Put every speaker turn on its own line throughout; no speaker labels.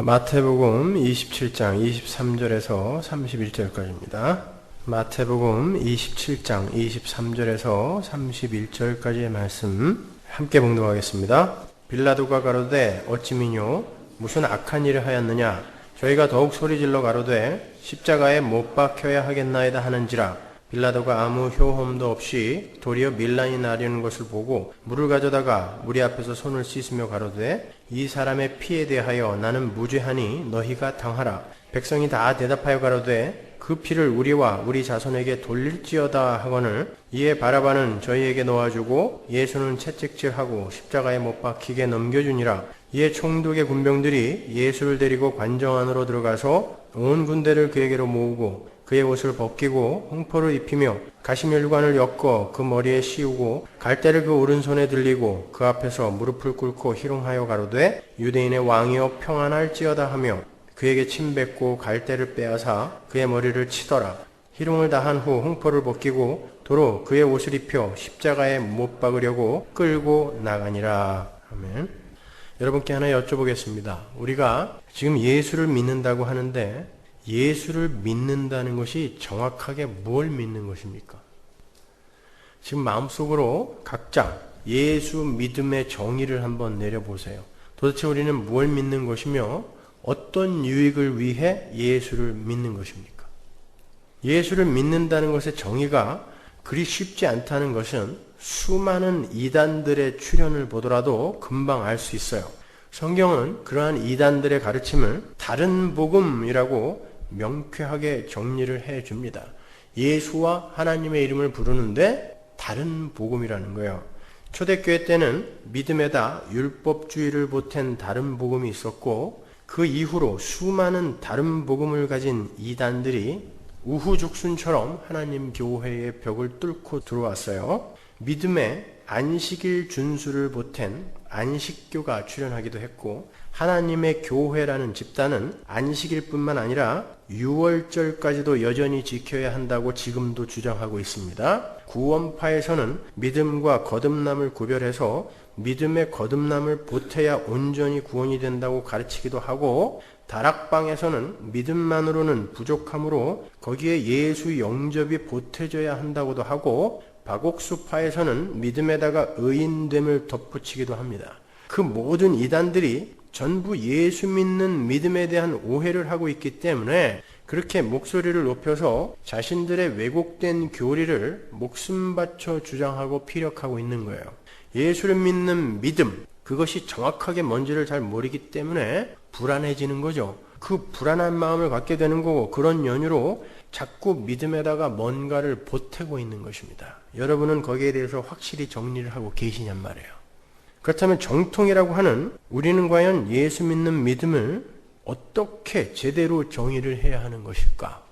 마태복음 27장 23절에서 31절까지입니다. 마태복음 27장 23절에서 31절까지의 말씀 함께 봉독하겠습니다. 빌라도가 가로되 어찌 미뇨 무슨 악한 일을 하였느냐 저희가 더욱 소리질러 가로되 십자가에 못 박혀야 하겠나이다 하는지라. 빌라도가 아무 효험도 없이 도리어 밀란이 나려는 것을 보고 물을 가져다가 무리 앞에서 손을 씻으며 가로되 이 사람의 피에 대하여 나는 무죄하니 너희가 당하라. 백성이 다 대답하여 가로되 그 피를 우리와 우리 자손에게 돌릴지어다 하거늘. 이에 바라바는 저희에게 놓아주고 예수는 채찍질하고 십자가에 못 박히게 넘겨주니라. 이에 총독의 군병들이 예수를 데리고 관정 안으로 들어가서 온 군대를 그에게로 모으고 그의 옷을 벗기고 홍포를 입히며 가시멸관을 엮어 그 머리에 씌우고 갈대를 그 오른손에 들리고 그 앞에서 무릎을 꿇고 희롱하여 가로되 유대인의 왕이여 평안할지어다 하며 그에게 침 뱉고 갈대를 빼앗아 그의 머리를 치더라. 희롱을 다한 후 홍포를 벗기고 도로 그의 옷을 입혀 십자가에 못 박으려고 끌고 나가니라. 아멘. 여러분께 하나 여쭤보겠습니다. 우리가 지금 예수를 믿는다고 하는데 예수를 믿는다는 것이 정확하게 뭘 믿는 것입니까? 지금 마음속으로 각자 예수 믿음의 정의를 한번 내려보세요. 도대체 우리는 뭘 믿는 것이며 어떤 유익을 위해 예수를 믿는 것입니까? 예수를 믿는다는 것의 정의가 그리 쉽지 않다는 것은 수많은 이단들의 출현을 보더라도 금방 알 수 있어요. 성경은 그러한 이단들의 가르침을 다른 복음이라고 명쾌하게 정리를 해줍니다. 예수와 하나님의 이름을 부르는데 다른 복음이라는 거예요. 초대교회 때는 믿음에다 율법주의를 보탠 다른 복음이 있었고 그 이후로 수많은 다른 복음을 가진 이단들이 우후죽순처럼 하나님 교회의 벽을 뚫고 들어왔어요. 믿음에 안식일 준수를 보탠 안식교가 출현하기도 했고 하나님의 교회라는 집단은 안식일 뿐만 아니라 유월절까지도 여전히 지켜야 한다고 지금도 주장하고 있습니다. 구원파에서는 믿음과 거듭남을 구별해서 믿음의 거듭남을 보태야 온전히 구원이 된다고 가르치기도 하고 다락방에서는 믿음만으로는 부족하므로 거기에 예수 영접이 보태져야 한다고도 하고 박옥수파에서는 믿음에다가 의인됨을 덧붙이기도 합니다. 그 모든 이단들이 전부 예수 믿는 믿음에 대한 오해를 하고 있기 때문에 그렇게 목소리를 높여서 자신들의 왜곡된 교리를 목숨 바쳐 주장하고 피력하고 있는 거예요. 예수를 믿는 믿음, 그것이 정확하게 뭔지를 잘 모르기 때문에 불안해지는 거죠. 그 불안한 마음을 갖게 되는 거고 그런 연유로 자꾸 믿음에다가 뭔가를 보태고 있는 것입니다. 여러분은 거기에 대해서 확실히 정리를 하고 계시냔 말이에요. 그렇다면 정통이라고 하는 우리는 과연 예수 믿는 믿음을 어떻게 제대로 정의를 해야 하는 것일까?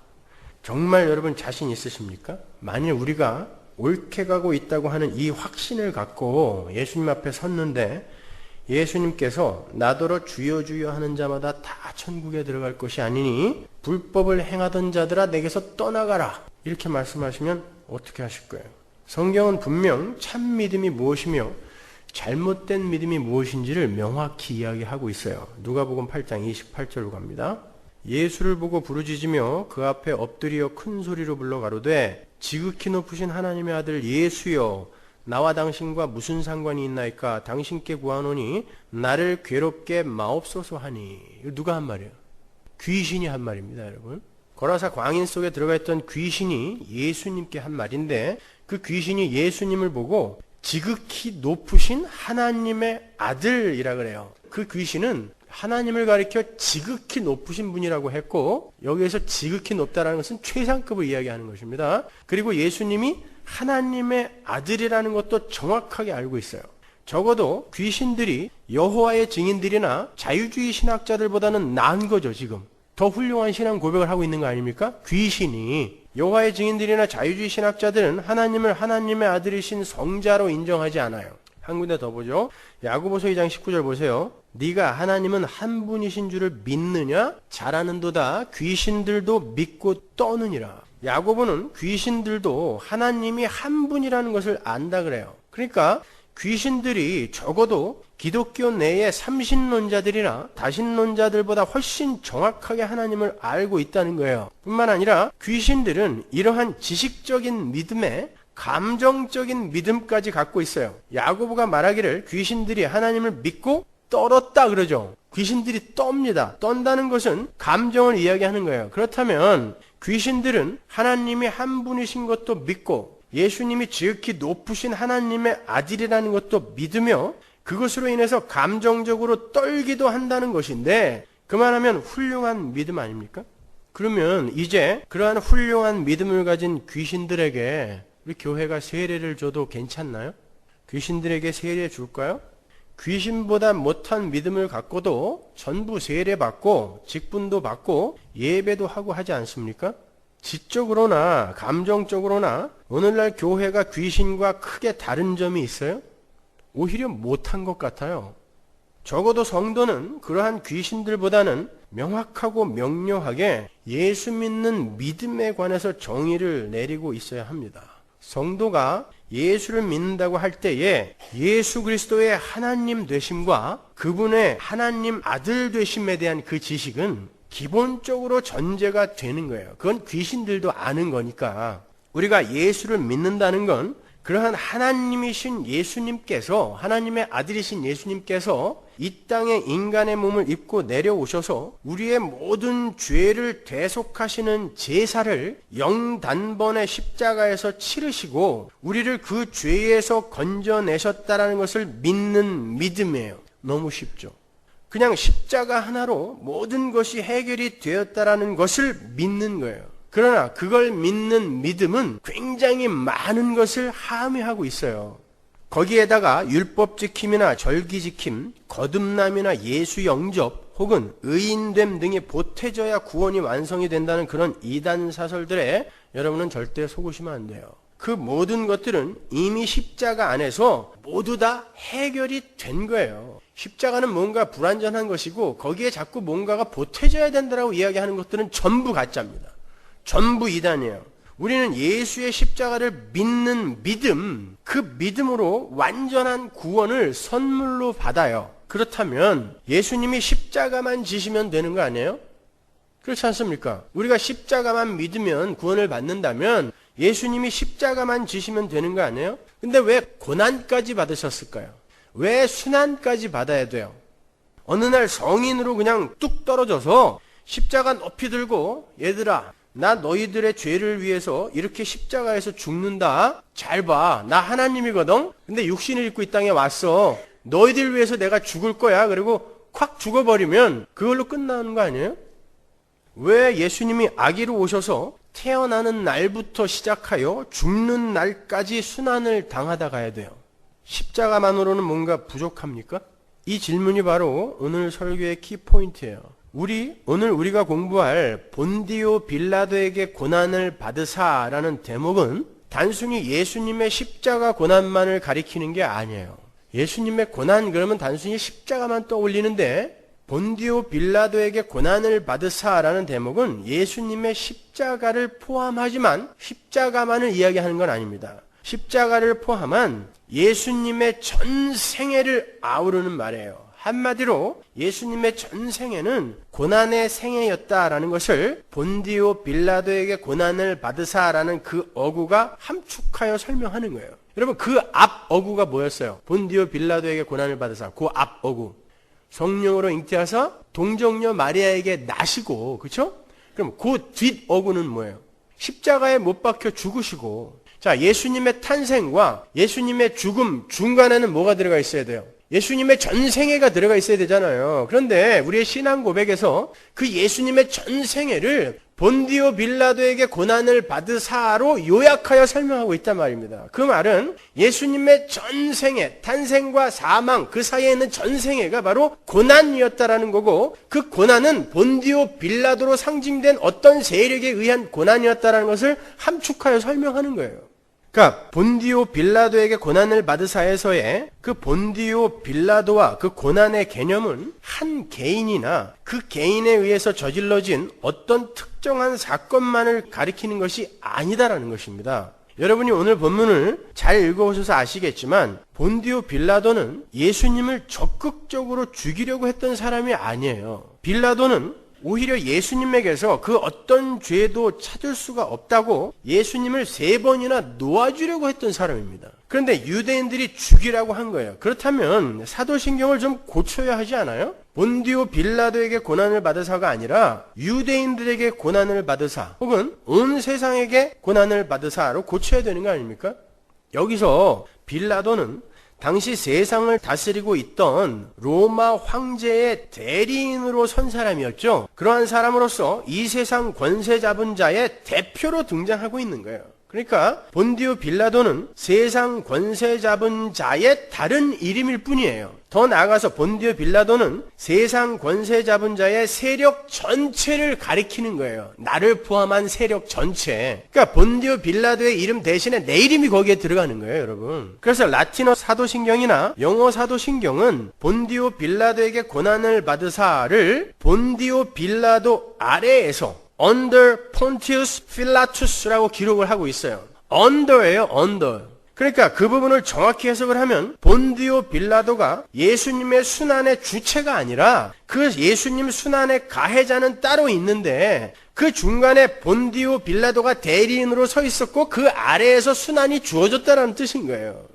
정말 여러분 자신 있으십니까? 만일 우리가 옳게 가고 있다고 하는 이 확신을 갖고 예수님 앞에 섰는데 예수님께서 나더러 주여 주여 하는 자마다 다 천국에 들어갈 것이 아니니 불법을 행하던 자들아 내게서 떠나가라 이렇게 말씀하시면 어떻게 하실 거예요? 성경은 분명 참 믿음이 무엇이며 잘못된 믿음이 무엇인지를 명확히 이야기하고 있어요. 누가복음 8장 28절로 갑니다. 예수를 보고 부르짖으며 그 앞에 엎드려 큰 소리로 불러 가로되 지극히 높으신 하나님의 아들 예수여 나와 당신과 무슨 상관이 있나이까 당신께 구하노니 나를 괴롭게 마옵소서 하니. 이거 누가 한 말이에요? 귀신이 한 말입니다, 여러분. 거라사 광인 속에 들어가 있던 귀신이 예수님께 한 말인데 그 귀신이 예수님을 보고 지극히 높으신 하나님의 아들이라 그래요. 그 귀신은 하나님을 가리켜 지극히 높으신 분이라고 했고 여기에서 지극히 높다라는 것은 최상급을 이야기하는 것입니다. 그리고 예수님이 하나님의 아들이라는 것도 정확하게 알고 있어요. 적어도 귀신들이 여호와의 증인들이나 자유주의 신학자들보다는 나은 거죠. 지금 더 훌륭한 신앙 고백을 하고 있는 거 아닙니까? 귀신이 여호와의 증인들이나 자유주의 신학자들은 하나님을 하나님의 아들이신 성자로 인정하지 않아요. 한 군데 더 보죠. 야고보서 2장 19절 보세요. 네가 하나님은 한 분이신 줄을 믿느냐? 잘하는도다. 귀신들도 믿고 떠느니라. 야고보는 귀신들도 하나님이 한 분이라는 것을 안다 그래요. 그러니까 귀신들이 적어도 기독교 내의 삼신론자들이나 다신론자들보다 훨씬 정확하게 하나님을 알고 있다는 거예요. 뿐만 아니라 귀신들은 이러한 지식적인 믿음에 감정적인 믿음까지 갖고 있어요. 야고보가 말하기를 귀신들이 하나님을 믿고 떨었다 그러죠. 귀신들이 떱니다. 떤다는 것은 감정을 이야기하는 거예요. 그렇다면 귀신들은 하나님이 한 분이신 것도 믿고 예수님이 지극히 높으신 하나님의 아들이라는 것도 믿으며 그것으로 인해서 감정적으로 떨기도 한다는 것인데, 그만하면 훌륭한 믿음 아닙니까? 그러면 이제 그러한 훌륭한 믿음을 가진 귀신들에게 우리 교회가 세례를 줘도 괜찮나요? 귀신들에게 세례 줄까요? 귀신보다 못한 믿음을 갖고도 전부 세례 받고 직분도 받고 예배도 하고 하지 않습니까? 지적으로나 감정적으로나 오늘날 교회가 귀신과 크게 다른 점이 있어요? 오히려 못한 것 같아요. 적어도 성도는 그러한 귀신들보다는 명확하고 명료하게 예수 믿는 믿음에 관해서 정의를 내리고 있어야 합니다. 성도가 예수를 믿는다고 할 때에 예수 그리스도의 하나님 되심과 그분의 하나님 아들 되심에 대한 그 지식은 기본적으로 전제가 되는 거예요. 그건 귀신들도 아는 거니까. 우리가 예수를 믿는다는 건 그러한 하나님이신 예수님께서, 하나님의 아들이신 예수님께서 이 땅에 인간의 몸을 입고 내려오셔서 우리의 모든 죄를 대속하시는 제사를 영단번에 십자가에서 치르시고 우리를 그 죄에서 건져내셨다라는 것을 믿는 믿음이에요. 너무 쉽죠. 그냥 십자가 하나로 모든 것이 해결이 되었다라는 것을 믿는 거예요. 그러나 그걸 믿는 믿음은 굉장히 많은 것을 함유하고 있어요. 거기에다가 율법 지킴이나 절기 지킴, 거듭남이나 예수 영접 혹은 의인됨 등이 보태져야 구원이 완성이 된다는 그런 이단 사설들에 여러분은 절대 속으시면 안 돼요. 그 모든 것들은 이미 십자가 안에서 모두 다 해결이 된 거예요. 십자가는 뭔가 불완전한 것이고 거기에 자꾸 뭔가가 보태져야 된다라고 이야기하는 것들은 전부 가짜입니다. 전부 이단이에요. 우리는 예수의 십자가를 믿는 믿음, 그 믿음으로 완전한 구원을 선물로 받아요. 그렇다면 예수님이 십자가만 지시면 되는 거 아니에요? 그렇지 않습니까? 우리가 십자가만 믿으면 구원을 받는다면 예수님이 십자가만 지시면 되는 거 아니에요? 근데 왜 고난까지 받으셨을까요? 왜 순환까지 받아야 돼요? 어느 날 성인으로 그냥 뚝 떨어져서 십자가 높이 들고 얘들아 나 너희들의 죄를 위해서 이렇게 십자가에서 죽는다. 잘 봐. 나 하나님이거든. 근데 육신을 입고 이 땅에 왔어. 너희들 위해서 내가 죽을 거야. 그리고 콱 죽어버리면 그걸로 끝나는 거 아니에요? 왜 예수님이 아기로 오셔서 태어나는 날부터 시작하여 죽는 날까지 순환을 당하다 가야 돼요? 십자가만으로는 뭔가 부족합니까? 이 질문이 바로 오늘 설교의 키포인트예요. 오늘 우리가 공부할 본디오 빌라도에게 고난을 받으사라는 대목은 단순히 예수님의 십자가 고난만을 가리키는 게 아니에요. 예수님의 고난 그러면 단순히 십자가만 떠올리는데 본디오 빌라도에게 고난을 받으사라는 대목은 예수님의 십자가를 포함하지만 십자가만을 이야기하는 건 아닙니다. 십자가를 포함한 예수님의 전 생애를 아우르는 말이에요. 한마디로 예수님의 전 생애는 고난의 생애였다라는 것을 본디오 빌라도에게 고난을 받으사라는 그 어구가 함축하여 설명하는 거예요. 여러분 그 앞 어구가 뭐였어요? 본디오 빌라도에게 고난을 받으사. 그 앞 어구. 성령으로 잉태하사 동정녀 마리아에게 나시고, 그렇죠? 그럼 그 뒷 어구는 뭐예요? 십자가에 못 박혀 죽으시고. 자, 예수님의 탄생과 예수님의 죽음 중간에는 뭐가 들어가 있어야 돼요? 예수님의 전생애가 들어가 있어야 되잖아요. 그런데 우리의 신앙 고백에서 그 예수님의 전생애를 본디오 빌라도에게 고난을 받으사로 요약하여 설명하고 있단 말입니다. 그 말은 예수님의 전생애, 탄생과 사망 그 사이에 있는 전생애가 바로 고난이었다라는 거고, 그 고난은 본디오 빌라도로 상징된 어떤 세력에 의한 고난이었다라는 것을 함축하여 설명하는 거예요. 그러니까 본디오 빌라도에게 고난을 받으사에서의 그 본디오 빌라도와 그 고난의 개념은 한 개인이나 그 개인에 의해서 저질러진 어떤 특정한 사건만을 가리키는 것이 아니다라는 것입니다. 여러분이 오늘 본문을 잘 읽어오셔서 아시겠지만 본디오 빌라도는 예수님을 적극적으로 죽이려고 했던 사람이 아니에요. 빌라도는 오히려 예수님에게서 그 어떤 죄도 찾을 수가 없다고 예수님을 3번이나 놓아주려고 했던 사람입니다. 그런데 유대인들이 죽이라고 한 거예요. 그렇다면 사도신경을 좀 고쳐야 하지 않아요? 본디오 빌라도에게 고난을 받으사가 아니라 유대인들에게 고난을 받으사 혹은 온 세상에게 고난을 받으사로 고쳐야 되는 거 아닙니까? 여기서 빌라도는 당시 세상을 다스리고 있던 로마 황제의 대리인으로 선 사람이었죠. 그러한 사람으로서 이 세상 권세 잡은 자의 대표로 등장하고 있는 거예요. 그러니까 본디오 빌라도는 세상 권세 잡은 자의 다른 이름일 뿐이에요. 더 나아가서 본디오 빌라도는 세상 권세 잡은 자의 세력 전체를 가리키는 거예요. 나를 포함한 세력 전체. 그러니까 본디오 빌라도의 이름 대신에 내 이름이 거기에 들어가는 거예요, 여러분. 그래서 라틴어 사도신경이나 영어 사도신경은 본디오 빌라도에게 고난을 받으사를 본디오 빌라도 아래에서 under Pontius Pilatus라고 기록을 하고 있어요. under예요, under. 그러니까 그 부분을 정확히 해석을 하면 본디오 빌라도가 예수님의 순환의 주체가 아니라 그 예수님 순환의 가해자는 따로 있는데 그 중간에 본디오 빌라도가 대리인으로 서 있었고 그 아래에서 순환이 주어졌다는 뜻인 거예요.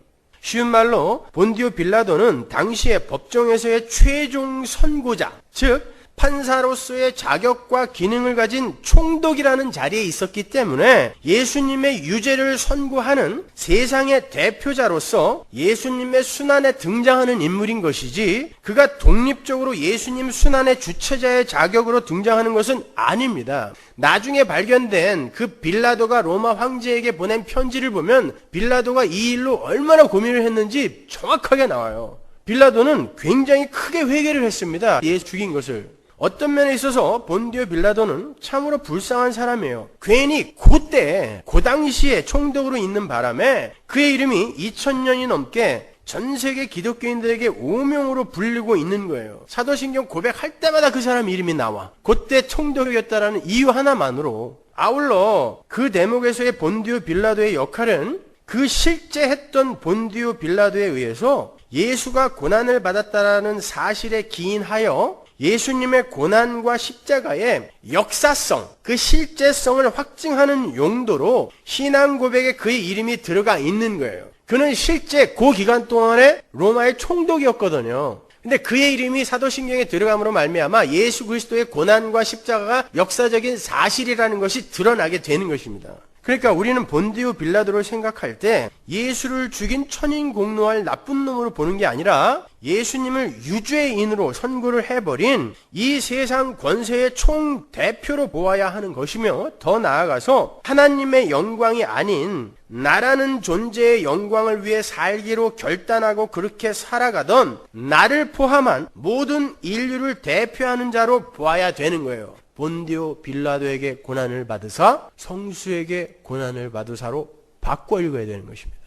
쉬운 말로 본디오 빌라도는 당시의 법정에서의 최종 선고자, 즉 판사로서의 자격과 기능을 가진 총독이라는 자리에 있었기 때문에 예수님의 유죄를 선고하는 세상의 대표자로서 예수님의 순환에 등장하는 인물인 것이지 그가 독립적으로 예수님 순환의 주체자의 자격으로 등장하는 것은 아닙니다. 나중에 발견된 그 빌라도가 로마 황제에게 보낸 편지를 보면 빌라도가 이 일로 얼마나 고민을 했는지 정확하게 나와요. 빌라도는 굉장히 크게 회개를 했습니다. 예수 죽인 것을. 어떤 면에 있어서 본디오 빌라도는 참으로 불쌍한 사람이에요. 괜히 그때 그 당시에 총독으로 있는 바람에 그의 이름이 2000년이 넘게 전 세계 기독교인들에게 오명으로 불리고 있는 거예요. 사도신경 고백할 때마다 그 사람 이름이 나와. 그때 총독이었다라는 이유 하나만으로. 아울러 그 대목에서의 본디오 빌라도의 역할은 그 실제 했던 본디오 빌라도에 의해서 예수가 고난을 받았다라는 사실에 기인하여 예수님의 고난과 십자가의 역사성, 그 실제성을 확증하는 용도로 신앙 고백에 그의 이름이 들어가 있는 거예요. 그는 실제 그 기간 동안에 로마의 총독이었거든요. 근데 그의 이름이 사도신경에 들어감으로 말미암아 예수 그리스도의 고난과 십자가가 역사적인 사실이라는 것이 드러나게 되는 것입니다. 그러니까 우리는 본디오 빌라도를 생각할 때 예수를 죽인 천인공노할 나쁜 놈으로 보는 게 아니라 예수님을 유죄인으로 선고를 해버린 이 세상 권세의 총대표로 보아야 하는 것이며 더 나아가서 하나님의 영광이 아닌 나라는 존재의 영광을 위해 살기로 결단하고 그렇게 살아가던 나를 포함한 모든 인류를 대표하는 자로 보아야 되는 거예요. 본디오 빌라도에게 고난을 받으사 성수에게 고난을 받으사로 바꿔 읽어야 되는 것입니다.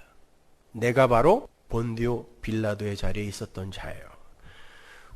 내가 바로 본디오 빌라도의 자리에 있었던 자예요.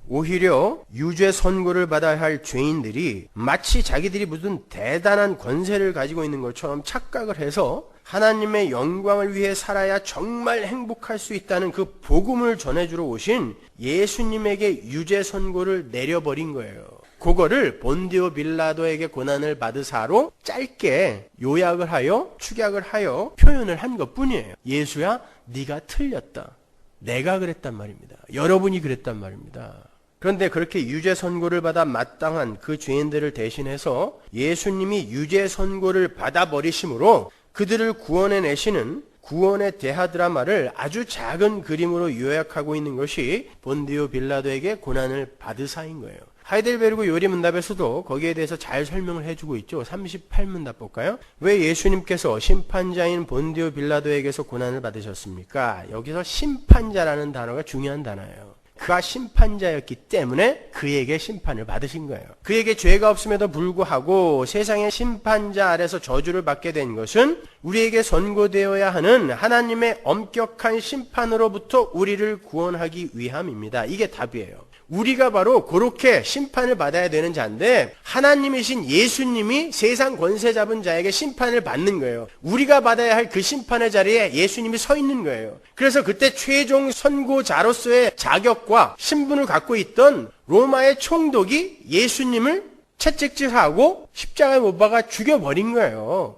오히려 유죄 선고를 받아야 할 죄인들이 마치 자기들이 무슨 대단한 권세를 가지고 있는 것처럼 착각을 해서 하나님의 영광을 위해 살아야 정말 행복할 수 있다는 그 복음을 전해주러 오신 예수님에게 유죄 선고를 내려버린 거예요. 그거를 본디오 빌라도에게 고난을 받으사로 짧게 요약을 하여 축약을 하여 표현을 한 것뿐이에요. 예수야, 네가 틀렸다. 내가 그랬단 말입니다. 여러분이 그랬단 말입니다. 그런데 그렇게 유죄 선고를 받아 마땅한 그 죄인들을 대신해서 예수님이 유죄 선고를 받아버리심으로 그들을 구원해내시는 구원의 대하 드라마를 아주 작은 그림으로 요약하고 있는 것이 본디오 빌라도에게 고난을 받으사인 거예요. 하이델베르그 요리문답에서도 거기에 대해서 잘 설명을 해주고 있죠. 38문답 볼까요? 왜 예수님께서 심판자인 본디오 빌라도에게서 고난을 받으셨습니까? 여기서 심판자라는 단어가 중요한 단어예요. 그가 심판자였기 때문에 그에게 심판을 받으신 거예요. 그에게 죄가 없음에도 불구하고 세상의 심판자 아래서 저주를 받게 된 것은 우리에게 선고되어야 하는 하나님의 엄격한 심판으로부터 우리를 구원하기 위함입니다. 이게 답이에요. 우리가 바로 그렇게 심판을 받아야 되는 자인데 하나님이신 예수님이 세상 권세 잡은 자에게 심판을 받는 거예요. 우리가 받아야 할 그 심판의 자리에 예수님이 서 있는 거예요. 그래서 그때 최종 선고자로서의 자격과 신분을 갖고 있던 로마의 총독이 예수님을 채찍질하고 십자가에 못 박아 죽여버린 거예요.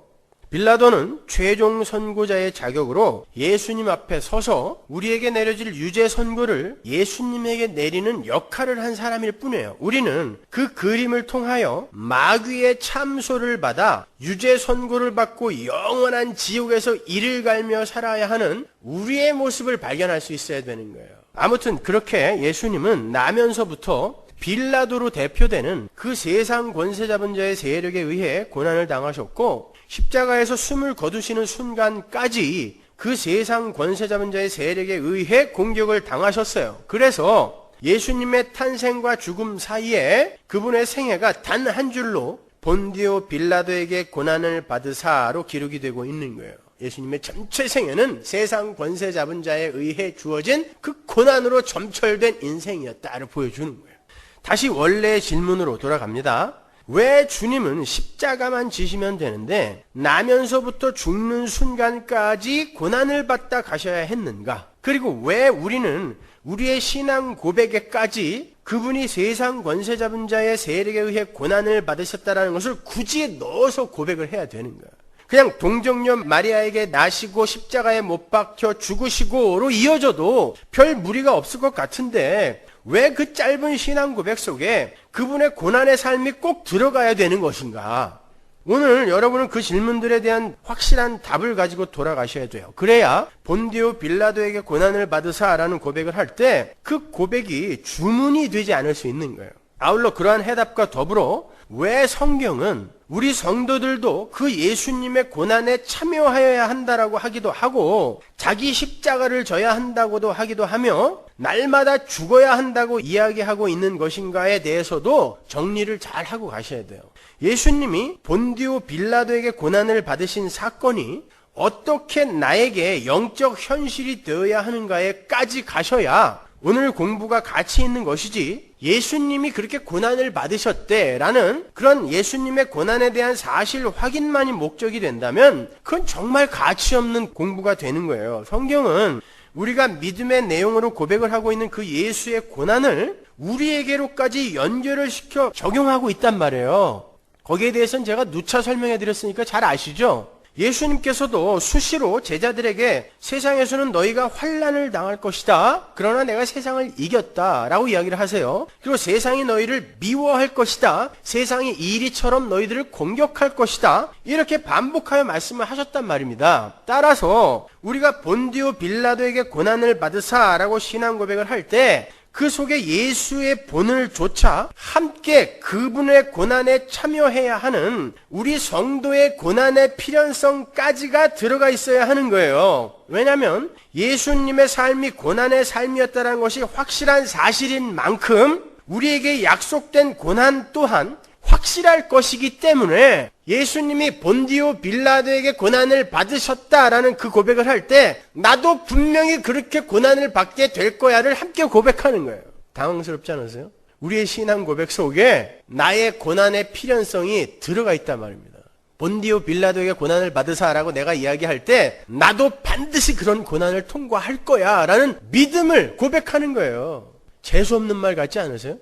빌라도는 최종 선고자의 자격으로 예수님 앞에 서서 우리에게 내려질 유죄 선고를 예수님에게 내리는 역할을 한 사람일 뿐이에요. 우리는 그 그림을 통하여 마귀의 참소를 받아 유죄 선고를 받고 영원한 지옥에서 이를 갈며 살아야 하는 우리의 모습을 발견할 수 있어야 되는 거예요. 아무튼 그렇게 예수님은 나면서부터 빌라도로 대표되는 그 세상 권세 잡은 자의 세력에 의해 고난을 당하셨고 십자가에서 숨을 거두시는 순간까지 그 세상 권세 잡은 자의 세력에 의해 공격을 당하셨어요. 그래서 예수님의 탄생과 죽음 사이에 그분의 생애가 단 한 줄로 본디오 빌라도에게 고난을 받으사로 기록이 되고 있는 거예요. 예수님의 전체 생애는 세상 권세 잡은 자에 의해 주어진 그 고난으로 점철된 인생이었다를 보여주는 거예요. 다시 원래의 질문으로 돌아갑니다. 왜 주님은 십자가만 지시면 되는데 나면서부터 죽는 순간까지 고난을 받다 가셔야 했는가? 그리고 왜 우리는 우리의 신앙 고백에까지 그분이 세상 권세 잡은 자의 세력에 의해 고난을 받으셨다는 것을 굳이 넣어서 고백을 해야 되는가? 그냥 동정녀 마리아에게 나시고 십자가에 못 박혀 죽으시고로 이어져도 별 무리가 없을 것 같은데 왜 그 짧은 신앙 고백 속에 그분의 고난의 삶이 꼭 들어가야 되는 것인가? 오늘 여러분은 그 질문들에 대한 확실한 답을 가지고 돌아가셔야 돼요. 그래야 본디오 빌라도에게 고난을 받으사라는 고백을 할 때 그 고백이 주문이 되지 않을 수 있는 거예요. 아울러 그러한 해답과 더불어 왜 성경은 우리 성도들도 그 예수님의 고난에 참여하여야 한다라고 하기도 하고 자기 십자가를 져야 한다고도 하기도 하며 날마다 죽어야 한다고 이야기하고 있는 것인가에 대해서도 정리를 잘 하고 가셔야 돼요. 예수님이 본디오 빌라도에게 고난을 받으신 사건이 어떻게 나에게 영적 현실이 되어야 하는가에까지 가셔야 오늘 공부가 가치 있는 것이지 예수님이 그렇게 고난을 받으셨대라는 그런 예수님의 고난에 대한 사실 확인만이 목적이 된다면 그건 정말 가치 없는 공부가 되는 거예요. 성경은 우리가 믿음의 내용으로 고백을 하고 있는 그 예수의 고난을 우리에게로까지 연결을 시켜 적용하고 있단 말이에요. 거기에 대해서는 제가 누차 설명해 드렸으니까 잘 아시죠? 예수님께서도 수시로 제자들에게 세상에서는 너희가 환난을 당할 것이다. 그러나 내가 세상을 이겼다 라고 이야기를 하세요. 그리고 세상이 너희를 미워할 것이다. 세상이 이리처럼 너희들을 공격할 것이다. 이렇게 반복하여 말씀을 하셨단 말입니다. 따라서 우리가 본디오 빌라도에게 고난을 받으사 라고 신앙 고백을 할 때 그 속에 예수의 본을 조차 함께 그분의 고난에 참여해야 하는 우리 성도의 고난의 필연성까지가 들어가 있어야 하는 거예요. 왜냐하면 예수님의 삶이 고난의 삶이었다는 것이 확실한 사실인 만큼 우리에게 약속된 고난 또한 확실할 것이기 때문에 예수님이 본디오 빌라도에게 고난을 받으셨다라는 그 고백을 할 때 나도 분명히 그렇게 고난을 받게 될 거야를 함께 고백하는 거예요. 당황스럽지 않으세요? 우리의 신앙 고백 속에 나의 고난의 필연성이 들어가 있단 말입니다. 본디오 빌라도에게 고난을 받으사라고 내가 이야기할 때 나도 반드시 그런 고난을 통과할 거야 라는 믿음을 고백하는 거예요. 재수없는 말 같지 않으세요?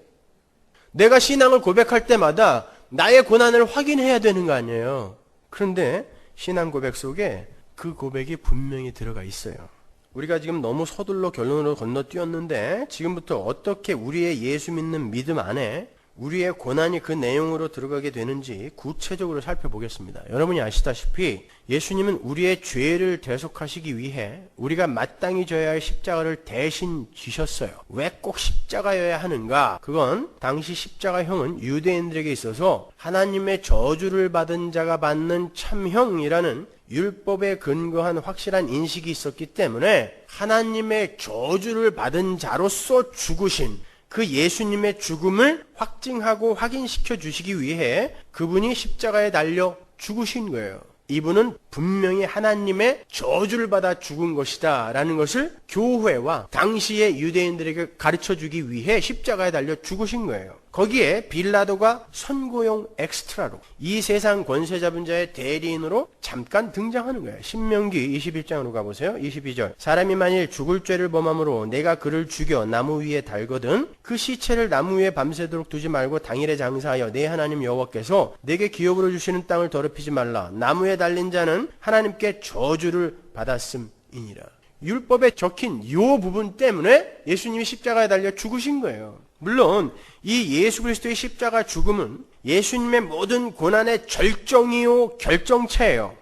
내가 신앙을 고백할 때마다 나의 고난을 확인해야 되는 거 아니에요. 그런데 신앙 고백 속에 그 고백이 분명히 들어가 있어요. 우리가 지금 너무 서둘러 결론으로 건너뛰었는데 지금부터 어떻게 우리의 예수 믿는 믿음 안에 우리의 고난이 그 내용으로 들어가게 되는지 구체적으로 살펴보겠습니다. 여러분이 아시다시피 예수님은 우리의 죄를 대속하시기 위해 우리가 마땅히 져야 할 십자가를 대신 지셨어요. 왜 꼭 십자가여야 하는가? 그건 당시 십자가형은 유대인들에게 있어서 하나님의 저주를 받은 자가 받는 참형이라는 율법에 근거한 확실한 인식이 있었기 때문에 하나님의 저주를 받은 자로서 죽으신 그 예수님의 죽음을 확증하고 확인시켜 주시기 위해 그분이 십자가에 달려 죽으신 거예요. 이분은 분명히 하나님의 저주를 받아 죽은 것이다 라는 것을 교회와 당시의 유대인들에게 가르쳐주기 위해 십자가에 달려 죽으신 거예요. 거기에 빌라도가 선고용 엑스트라로 이 세상 권세 잡은 자의 대리인으로 잠깐 등장하는 거예요. 신명기 21장으로 가보세요. 22절. 사람이 만일 죽을 죄를 범함으로 내가 그를 죽여 나무 위에 달거든 그 시체를 나무 위에 밤새도록 두지 말고 당일에 장사하여 내 하나님 여호와께서 내게 기업으로 주시는 땅을 더럽히지 말라. 나무에 달린 자는 하나님께 저주를 받았음이니라. 율법에 적힌 이 부분 때문에 예수님이 십자가에 달려 죽으신 거예요. 물론 이 예수 그리스도의 십자가 죽음은 예수님의 모든 고난의 절정이요 결정체예요.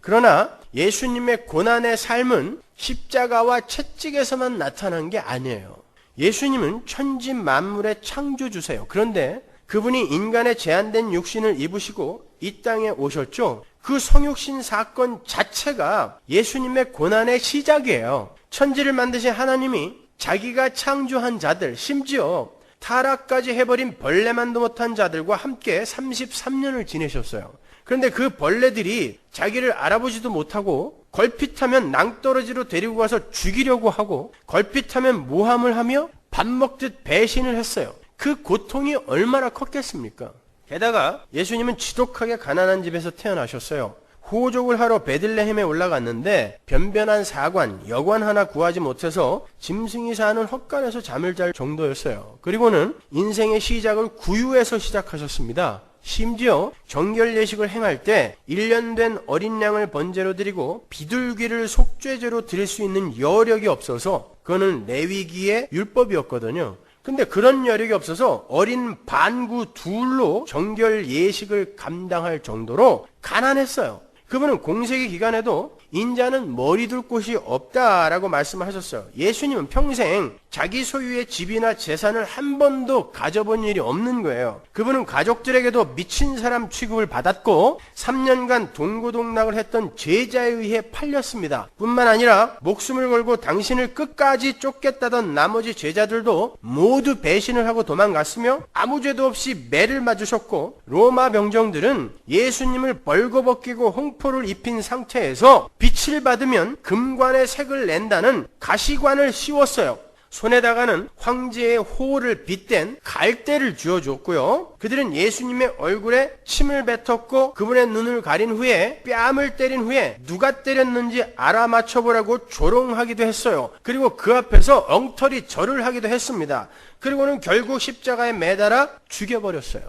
그러나 예수님의 고난의 삶은 십자가와 채찍에서만 나타난 게 아니에요. 예수님은 천지 만물의 창조주세요. 그런데 그분이 인간의 제한된 육신을 입으시고 이 땅에 오셨죠. 그 성육신 사건 자체가 예수님의 고난의 시작이에요. 천지를 만드신 하나님이 자기가 창조한 자들, 심지어 타락까지 해버린 벌레만도 못한 자들과 함께 33년을 지내셨어요. 그런데 그 벌레들이 자기를 알아보지도 못하고 걸핏하면 낭떠러지로 데리고 가서 죽이려고 하고 걸핏하면 모함을 하며 밥 먹듯 배신을 했어요. 그 고통이 얼마나 컸겠습니까? 게다가 예수님은 지독하게 가난한 집에서 태어나셨어요. 호족을 하러 베들레헴에 올라갔는데 변변한 사관, 여관 하나 구하지 못해서 짐승이 사는 헛간에서 잠을 잘 정도였어요. 그리고는 인생의 시작을 구유에서 시작하셨습니다. 심지어 정결 예식을 행할 때 1년 된 어린 양을 번제로 드리고 비둘기를 속죄제로 드릴 수 있는 여력이 없어서 그거는 레위기의 율법이었거든요. 근데 그런 여력이 없어서 어린 반구 둘로 정결 예식을 감당할 정도로 가난했어요. 그분은 공세기 기간에도 인자는 머리 둘 곳이 없다라고 말씀하셨어요. 예수님은 평생 자기 소유의 집이나 재산을 한 번도 가져본 일이 없는 거예요. 그분은 가족들에게도 미친 사람 취급을 받았고 3년간 동고동락을 했던 제자에 의해 팔렸습니다. 뿐만 아니라 목숨을 걸고 당신을 끝까지 쫓겠다던 나머지 제자들도 모두 배신을 하고 도망갔으며 아무 죄도 없이 매를 맞으셨고 로마 병정들은 예수님을 벌거벗기고 홍포를 입힌 상태에서 빛을 받으면 금관의 색을 낸다는 가시관을 씌웠어요. 손에다가는 황제의 호를 빗댄 갈대를 쥐어줬고요. 그들은 예수님의 얼굴에 침을 뱉었고 그분의 눈을 가린 후에 뺨을 때린 후에 누가 때렸는지 알아맞혀보라고 조롱하기도 했어요. 그리고 그 앞에서 엉터리 절을 하기도 했습니다. 그리고는 결국 십자가에 매달아 죽여버렸어요.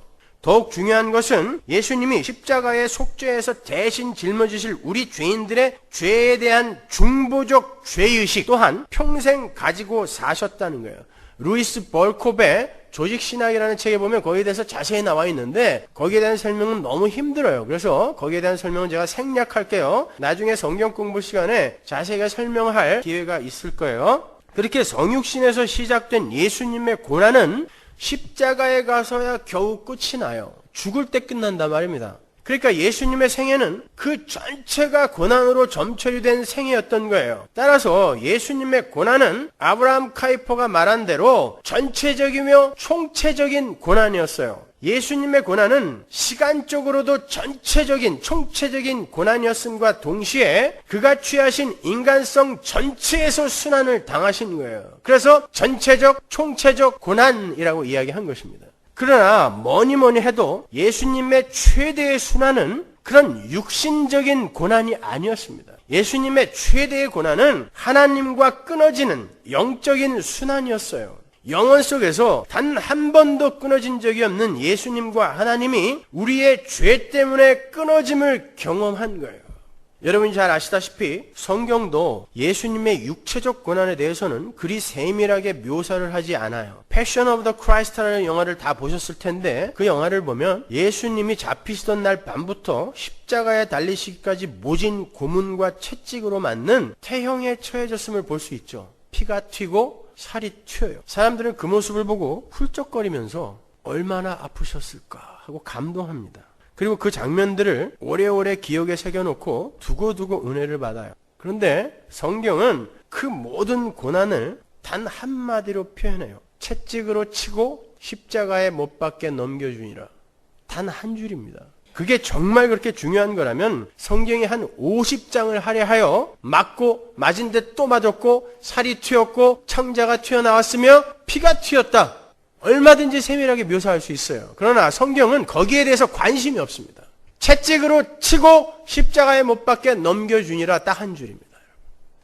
더욱 중요한 것은 예수님이 십자가의 속죄에서 대신 짊어지실 우리 죄인들의 죄에 대한 중보적 죄의식 또한 평생 가지고 사셨다는 거예요. 루이스 벌콥의 조직신학이라는 책에 보면 거기에 대해서 자세히 나와 있는데 거기에 대한 설명은 너무 힘들어요. 그래서 거기에 대한 설명은 제가 생략할게요. 나중에 성경 공부 시간에 자세히 설명할 기회가 있을 거예요. 그렇게 성육신에서 시작된 예수님의 고난은 십자가에 가서야 겨우 끝이 나요. 죽을 때 끝난단 말입니다. 그러니까 예수님의 생애는 그 전체가 고난으로 점철이 된 생애였던 거예요. 따라서 예수님의 고난은 아브라함 카이퍼가 말한 대로 전체적이며 총체적인 고난이었어요. 예수님의 고난은 시간적으로도 전체적인 총체적인 고난이었음과 동시에 그가 취하신 인간성 전체에서 순환을 당하신 거예요. 그래서 전체적 총체적 고난이라고 이야기한 것입니다. 그러나 뭐니 해도 예수님의 최대의 순환은 그런 육신적인 고난이 아니었습니다. 예수님의 최대의 고난은 하나님과 끊어지는 영적인 순환이었어요. 영원 속에서 단 한 번도 끊어진 적이 없는 예수님과 하나님이 우리의 죄 때문에 끊어짐을 경험한 거예요. 여러분이 잘 아시다시피 성경도 예수님의 육체적 고난에 대해서는 그리 세밀하게 묘사를 하지 않아요. 패션 오브 더 크라이스트라는 영화를 다 보셨을 텐데 그 영화를 보면 예수님이 잡히시던 날 밤부터 십자가에 달리시기까지 모진 고문과 채찍으로 맞는 태형에 처해졌음을 볼 수 있죠. 피가 튀고 살이 튀어요. 사람들은 그 모습을 보고 훌쩍거리면서 얼마나 아프셨을까 하고 감동합니다. 그리고 그 장면들을 오래오래 기억에 새겨놓고 두고두고 은혜를 받아요. 그런데 성경은 그 모든 고난을 단 한마디로 표현해요. 채찍으로 치고 십자가에 못 박게 넘겨주니라. 단 한 줄입니다. 그게 정말 그렇게 중요한 거라면 성경이 한 50장을 할애하여 맞고 맞은 데 또 맞았고 살이 튀었고 창자가 튀어나왔으며 피가 튀었다. 얼마든지 세밀하게 묘사할 수 있어요. 그러나 성경은 거기에 대해서 관심이 없습니다. 채찍으로 치고 십자가에 못 박게 넘겨주니라 딱 한 줄입니다.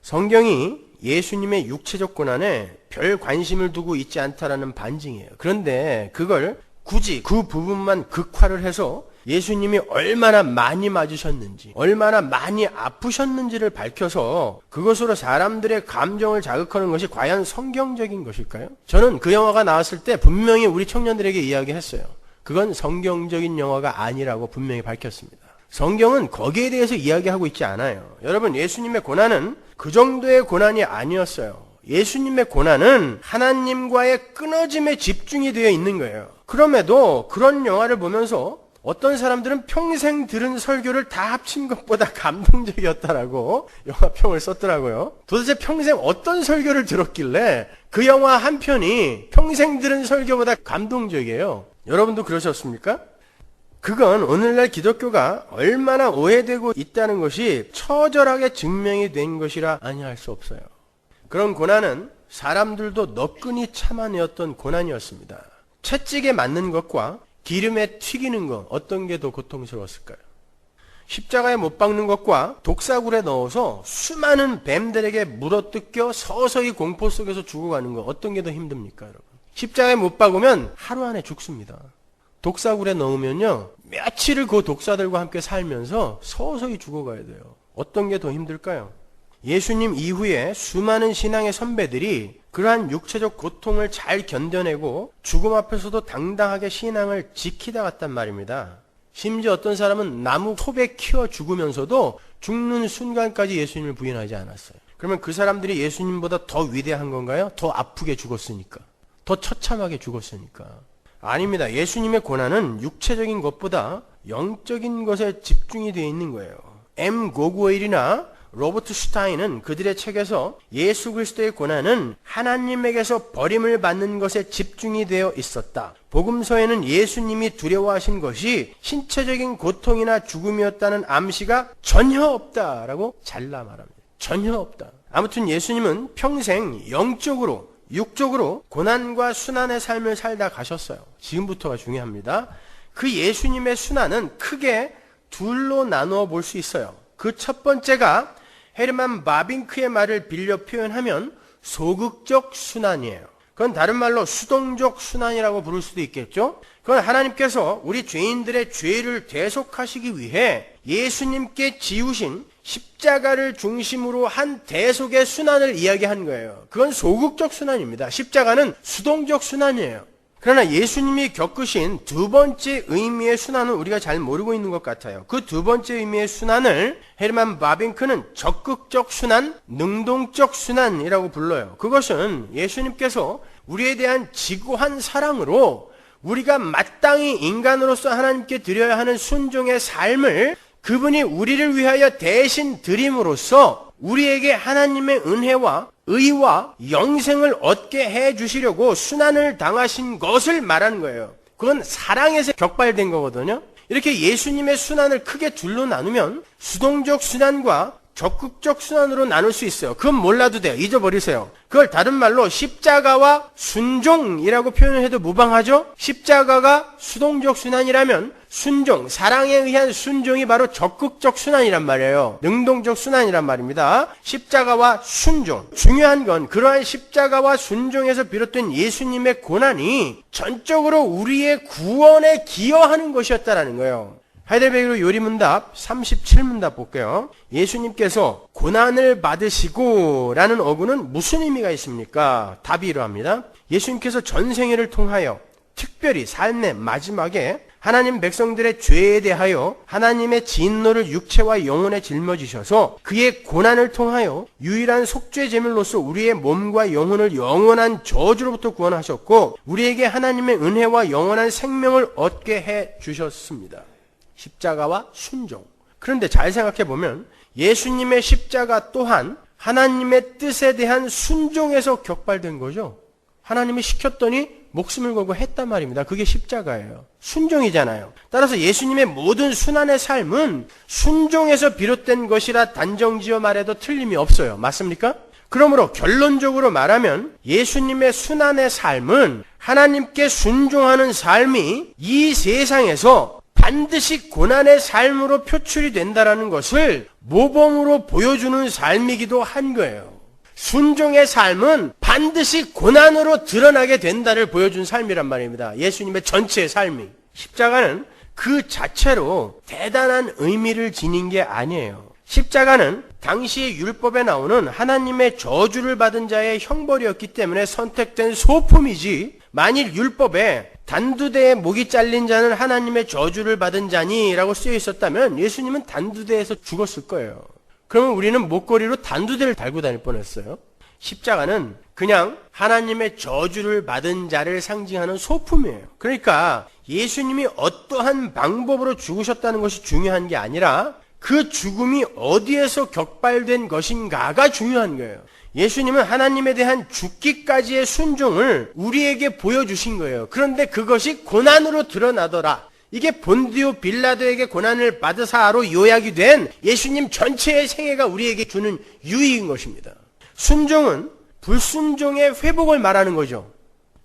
성경이 예수님의 육체적 고난에 별 관심을 두고 있지 않다라는 반증이에요. 그런데 그걸 굳이 그 부분만 극화를 해서 예수님이 얼마나 많이 맞으셨는지, 얼마나 많이 아프셨는지를 밝혀서 그것으로 사람들의 감정을 자극하는 것이 과연 성경적인 것일까요? 저는 그 영화가 나왔을 때 분명히 우리 청년들에게 이야기했어요. 그건 성경적인 영화가 아니라고 분명히 밝혔습니다. 성경은 거기에 대해서 이야기하고 있지 않아요. 여러분, 예수님의 고난은 그 정도의 고난이 아니었어요. 예수님의 고난은 하나님과의 끊어짐에 집중이 되어 있는 거예요. 그럼에도 그런 영화를 보면서 어떤 사람들은 평생 들은 설교를 다 합친 것보다 감동적이었다라고 영화평을 썼더라고요. 도대체 평생 어떤 설교를 들었길래 그 영화 한 편이 평생 들은 설교보다 감동적이에요. 여러분도 그러셨습니까? 그건 오늘날 기독교가 얼마나 오해되고 있다는 것이 처절하게 증명이 된 것이라 아니할 수 없어요. 그런 고난은 사람들도 너끈히 참아내었던 고난이었습니다. 채찍에 맞는 것과 기름에 튀기는 것, 어떤 게 더 고통스러웠을까요? 십자가에 못 박는 것과 독사굴에 넣어서 수많은 뱀들에게 물어뜯겨 서서히 공포 속에서 죽어가는 것, 어떤 게 더 힘듭니까, 여러분? 십자가에 못 박으면 하루 안에 죽습니다. 독사굴에 넣으면요, 며칠을 그 독사들과 함께 살면서 서서히 죽어가야 돼요. 어떤 게 더 힘들까요? 예수님 이후에 수많은 신앙의 선배들이 그러한 육체적 고통을 잘 견뎌내고 죽음 앞에서도 당당하게 신앙을 지키다 갔단 말입니다. 심지어 어떤 사람은 나무 톱에 키워 죽으면서도 죽는 순간까지 예수님을 부인하지 않았어요. 그러면 그 사람들이 예수님보다 더 위대한 건가요? 더 아프게 죽었으니까. 더 처참하게 죽었으니까. 아닙니다. 예수님의 고난은 육체적인 것보다 영적인 것에 집중이 되어 있는 거예요. M. 고구웨일이나 로버트 슈타인은 그들의 책에서 예수 그리스도의 고난은 하나님에게서 버림을 받는 것에 집중이 되어 있었다. 복음서에는 예수님이 두려워하신 것이 신체적인 고통이나 죽음이었다는 암시가 전혀 없다라고 잘라 말합니다. 전혀 없다. 아무튼 예수님은 평생 영적으로 육적으로 고난과 순환의 삶을 살다 가셨어요. 지금부터가 중요합니다. 그 예수님의 순환은 크게 둘로 나누어 볼 수 있어요. 그 첫 번째가 헤르만 바빙크의 말을 빌려 표현하면 소극적 순환이에요. 그건 다른 말로 수동적 순환이라고 부를 수도 있겠죠. 그건 하나님께서 우리 죄인들의 죄를 대속하시기 위해 예수님께 지우신 십자가를 중심으로 한 대속의 순환을 이야기한 거예요. 그건 소극적 순환입니다. 십자가는 수동적 순환이에요. 그러나 예수님이 겪으신 두 번째 의미의 순환은 우리가 잘 모르고 있는 것 같아요. 그 두 번째 의미의 순환을 헤르만 바빙크는 적극적 순환, 능동적 순환이라고 불러요. 그것은 예수님께서 우리에 대한 지고한 사랑으로 우리가 마땅히 인간으로서 하나님께 드려야 하는 순종의 삶을 그분이 우리를 위하여 대신 드림으로써 우리에게 하나님의 은혜와 의와 영생을 얻게 해주시려고 순환을 당하신 것을 말하는 거예요. 그건 사랑에서 격발된 거거든요. 이렇게 예수님의 순환을 크게 둘로 나누면 수동적 순환과 적극적 순환으로 나눌 수 있어요. 그건 몰라도 돼요. 잊어버리세요. 그걸 다른 말로 십자가와 순종이라고 표현해도 무방하죠? 십자가가 수동적 순환이라면 순종, 사랑에 의한 순종이 바로 적극적 순환이란 말이에요. 능동적 순환이란 말입니다. 십자가와 순종. 중요한 건 그러한 십자가와 순종에서 비롯된 예수님의 고난이 전적으로 우리의 구원에 기여하는 것이었다라는 거예요. 하이델베르 요리문답 37문답 볼게요. 예수님께서 고난을 받으시고 라는 어구는 무슨 의미가 있습니까? 답이 이러합니다. 예수님께서 전생애를 통하여 특별히 삶의 마지막에 하나님 백성들의 죄에 대하여 하나님의 진노를 육체와 영혼에 짊어지셔서 그의 고난을 통하여 유일한 속죄 제물로서 우리의 몸과 영혼을 영원한 저주로부터 구원하셨고 우리에게 하나님의 은혜와 영원한 생명을 얻게 해 주셨습니다. 십자가와 순종. 그런데 잘 생각해 보면 예수님의 십자가 또한 하나님의 뜻에 대한 순종에서 격발된 거죠. 하나님이 시켰더니 목숨을 걸고 했단 말입니다. 그게 십자가예요. 순종이잖아요. 따라서 예수님의 모든 순환의 삶은 순종에서 비롯된 것이라 단정지어 말해도 틀림이 없어요. 맞습니까? 그러므로 결론적으로 말하면 예수님의 순환의 삶은 하나님께 순종하는 삶이 이 세상에서 반드시 고난의 삶으로 표출이 된다는 것을 모범으로 보여주는 삶이기도 한 거예요. 순종의 삶은 반드시 고난으로 드러나게 된다를 보여준 삶이란 말입니다. 예수님의 전체의 삶이. 십자가는 그 자체로 대단한 의미를 지닌 게 아니에요. 십자가는 당시의 율법에 나오는 하나님의 저주를 받은 자의 형벌이었기 때문에 선택된 소품이지, 만일 율법에 단두대에 목이 잘린 자는 하나님의 저주를 받은 자니 라고 쓰여 있었다면 예수님은 단두대에서 죽었을 거예요. 그러면 우리는 목걸이로 단두대를 달고 다닐 뻔했어요. 십자가는 그냥 하나님의 저주를 받은 자를 상징하는 소품이에요. 그러니까 예수님이 어떠한 방법으로 죽으셨다는 것이 중요한 게 아니라 그 죽음이 어디에서 격발된 것인가가 중요한 거예요. 예수님은 하나님에 대한 죽기까지의 순종을 우리에게 보여주신 거예요. 그런데 그것이 고난으로 드러나더라. 이게 본디오 빌라도에게 고난을 받으사로 요약이 된 예수님 전체의 생애가 우리에게 주는 유익인 것입니다. 순종은 불순종의 회복을 말하는 거죠.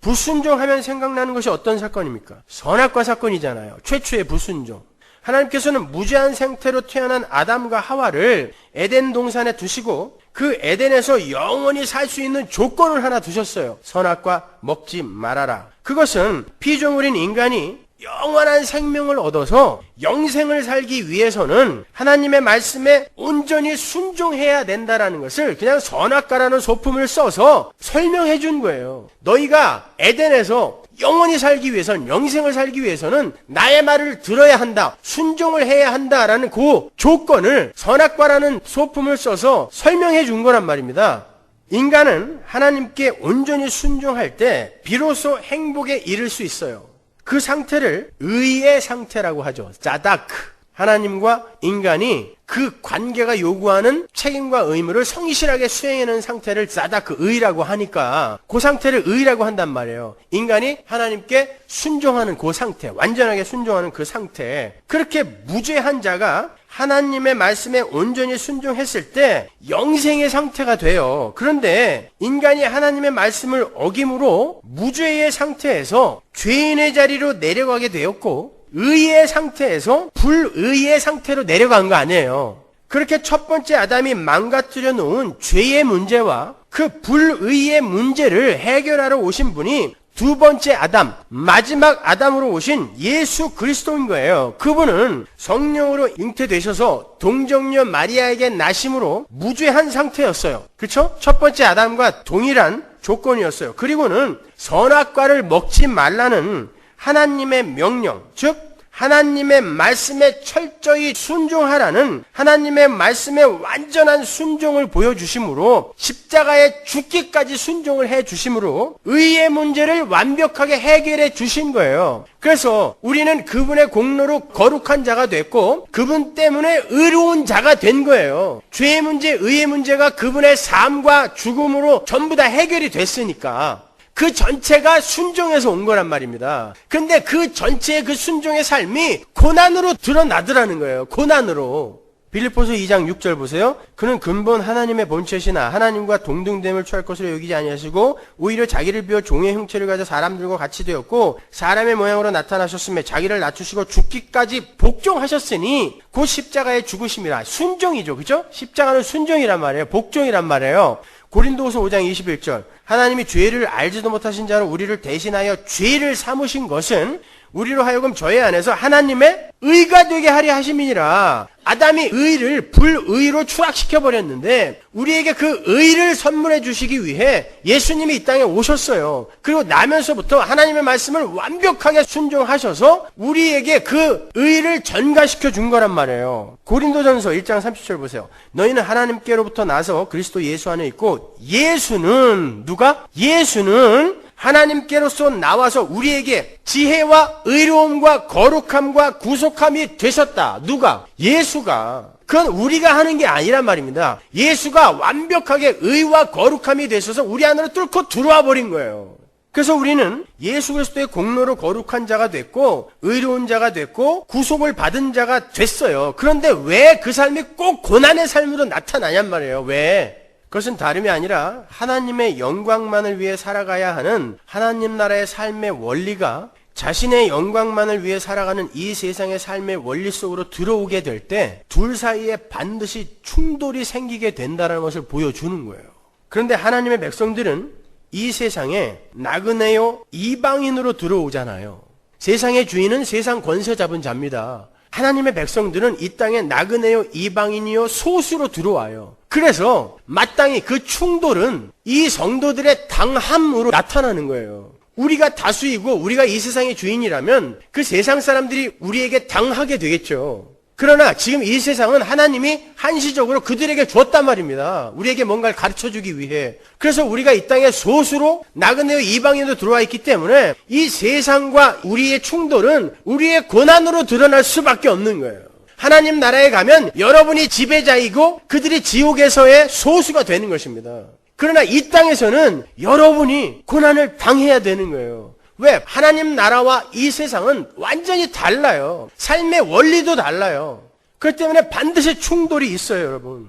불순종하면 생각나는 것이 어떤 사건입니까? 선악과 사건이잖아요. 최초의 불순종. 하나님께서는 무죄한 상태로 태어난 아담과 하와를 에덴 동산에 두시고 그 에덴에서 영원히 살 수 있는 조건을 하나 두셨어요. 선악과 먹지 말아라. 그것은 피조물인 인간이 영원한 생명을 얻어서 영생을 살기 위해서는 하나님의 말씀에 온전히 순종해야 된다라는 것을 그냥 선악과라는 소품을 써서 설명해 준 거예요. 너희가 에덴에서 영원히 살기 위해서는, 영생을 살기 위해서는 나의 말을 들어야 한다, 순종을 해야 한다라는 그 조건을 선악과라는 소품을 써서 설명해 준 거란 말입니다. 인간은 하나님께 온전히 순종할 때 비로소 행복에 이를 수 있어요. 그 상태를 의의 상태라고 하죠. 자다크. 하나님과 인간이 그 관계가 요구하는 책임과 의무를 성실하게 수행하는 상태를 자다크, 의라고 하니까 그 상태를 의라고 한단 말이에요. 인간이 하나님께 순종하는 그 상태, 완전하게 순종하는 그 상태. 그렇게 무죄한 자가 하나님의 말씀에 온전히 순종했을 때 영생의 상태가 돼요. 그런데 인간이 하나님의 말씀을 어김으로 무죄의 상태에서 죄인의 자리로 내려가게 되었고 의의 상태에서 불의의 상태로 내려간 거 아니에요. 그렇게 첫 번째 아담이 망가뜨려 놓은 죄의 문제와 그 불의의 문제를 해결하러 오신 분이 두 번째 아담, 마지막 아담으로 오신 예수 그리스도인 거예요. 그분은 성령으로 잉태되셔서 동정녀 마리아에게 나심으로 무죄한 상태였어요. 그렇죠? 첫 번째 아담과 동일한 조건이었어요. 그리고는 선악과를 먹지 말라는 하나님의 명령, 즉 하나님의 말씀에 철저히 순종하라는 하나님의 말씀에 완전한 순종을 보여주심으로 십자가에 죽기까지 순종을 해주심으로 의의 문제를 완벽하게 해결해 주신 거예요. 그래서 우리는 그분의 공로로 거룩한 자가 됐고 그분 때문에 의로운 자가 된 거예요. 죄의 문제, 의의 문제가 그분의 삶과 죽음으로 전부 다 해결이 됐으니까 그 전체가 순종에서 온 거란 말입니다. 근데 그 전체의 그 순종의 삶이 고난으로 드러나더라는 거예요. 고난으로. 빌립보서 2장 6절 보세요. 그는 근본 하나님의 본체시나 하나님과 동등됨을 취할 것으로 여기지 아니하시고 오히려 자기를 비워 종의 형체를 가져 사람들과 같이 되었고 사람의 모양으로 나타나셨으며 자기를 낮추시고 죽기까지 복종하셨으니 곧 십자가의 죽으심이라. 순종이죠. 그죠? 십자가는 순종이란 말이에요. 복종이란 말이에요. 고린도후서 5장 21절 하나님이 죄를 알지도 못하신 자로 우리를 대신하여 죄를 삼으신 것은 우리로 하여금 저희 안에서 하나님의 의가 되게 하려 하심이니라. 아담이 의를 불의로 추락시켜버렸는데 우리에게 그 의를 선물해 주시기 위해 예수님이 이 땅에 오셨어요. 그리고 나면서부터 하나님의 말씀을 완벽하게 순종하셔서 우리에게 그 의를 전가시켜 준 거란 말이에요. 고린도전서 1장 30절 보세요. 너희는 하나님께로부터 나서 그리스도 예수 안에 있고 예수는 누가? 예수는 하나님께로서 나와서 우리에게 지혜와 의로움과 거룩함과 구속함이 되셨다. 누가? 예수가. 그건 우리가 하는 게 아니란 말입니다. 예수가 완벽하게 의와 거룩함이 되셔서 우리 안으로 뚫고 들어와 버린 거예요. 그래서 우리는 예수 그리스도의 공로로 거룩한 자가 됐고 의로운 자가 됐고 구속을 받은 자가 됐어요. 그런데 왜 그 삶이 꼭 고난의 삶으로 나타나냔 말이에요. 왜? 그것은 다름이 아니라 하나님의 영광만을 위해 살아가야 하는 하나님 나라의 삶의 원리가 자신의 영광만을 위해 살아가는 이 세상의 삶의 원리 속으로 들어오게 될 때 둘 사이에 반드시 충돌이 생기게 된다는 것을 보여주는 거예요. 그런데 하나님의 백성들은 이 세상에 나그네요 이방인으로 들어오잖아요. 세상의 주인은 세상 권세 잡은 자입니다. 하나님의 백성들은 이 땅에 나그네요 이방인이요 소수로 들어와요. 그래서 마땅히 그 충돌은 이 성도들의 당함으로 나타나는 거예요. 우리가 다수이고 우리가 이 세상의 주인이라면 그 세상 사람들이 우리에게 당하게 되겠죠. 그러나 지금 이 세상은 하나님이 한시적으로 그들에게 주었단 말입니다. 우리에게 뭔가를 가르쳐주기 위해. 그래서 우리가 이 땅에 소수로 나그네요 이방인으로 들어와 있기 때문에 이 세상과 우리의 충돌은 우리의 고난으로 드러날 수밖에 없는 거예요. 하나님 나라에 가면 여러분이 지배자이고 그들이 지옥에서의 소수가 되는 것입니다. 그러나 이 땅에서는 여러분이 고난을 당해야 되는 거예요. 왜? 하나님 나라와 이 세상은 완전히 달라요. 삶의 원리도 달라요. 그렇기 때문에 반드시 충돌이 있어요, 여러분.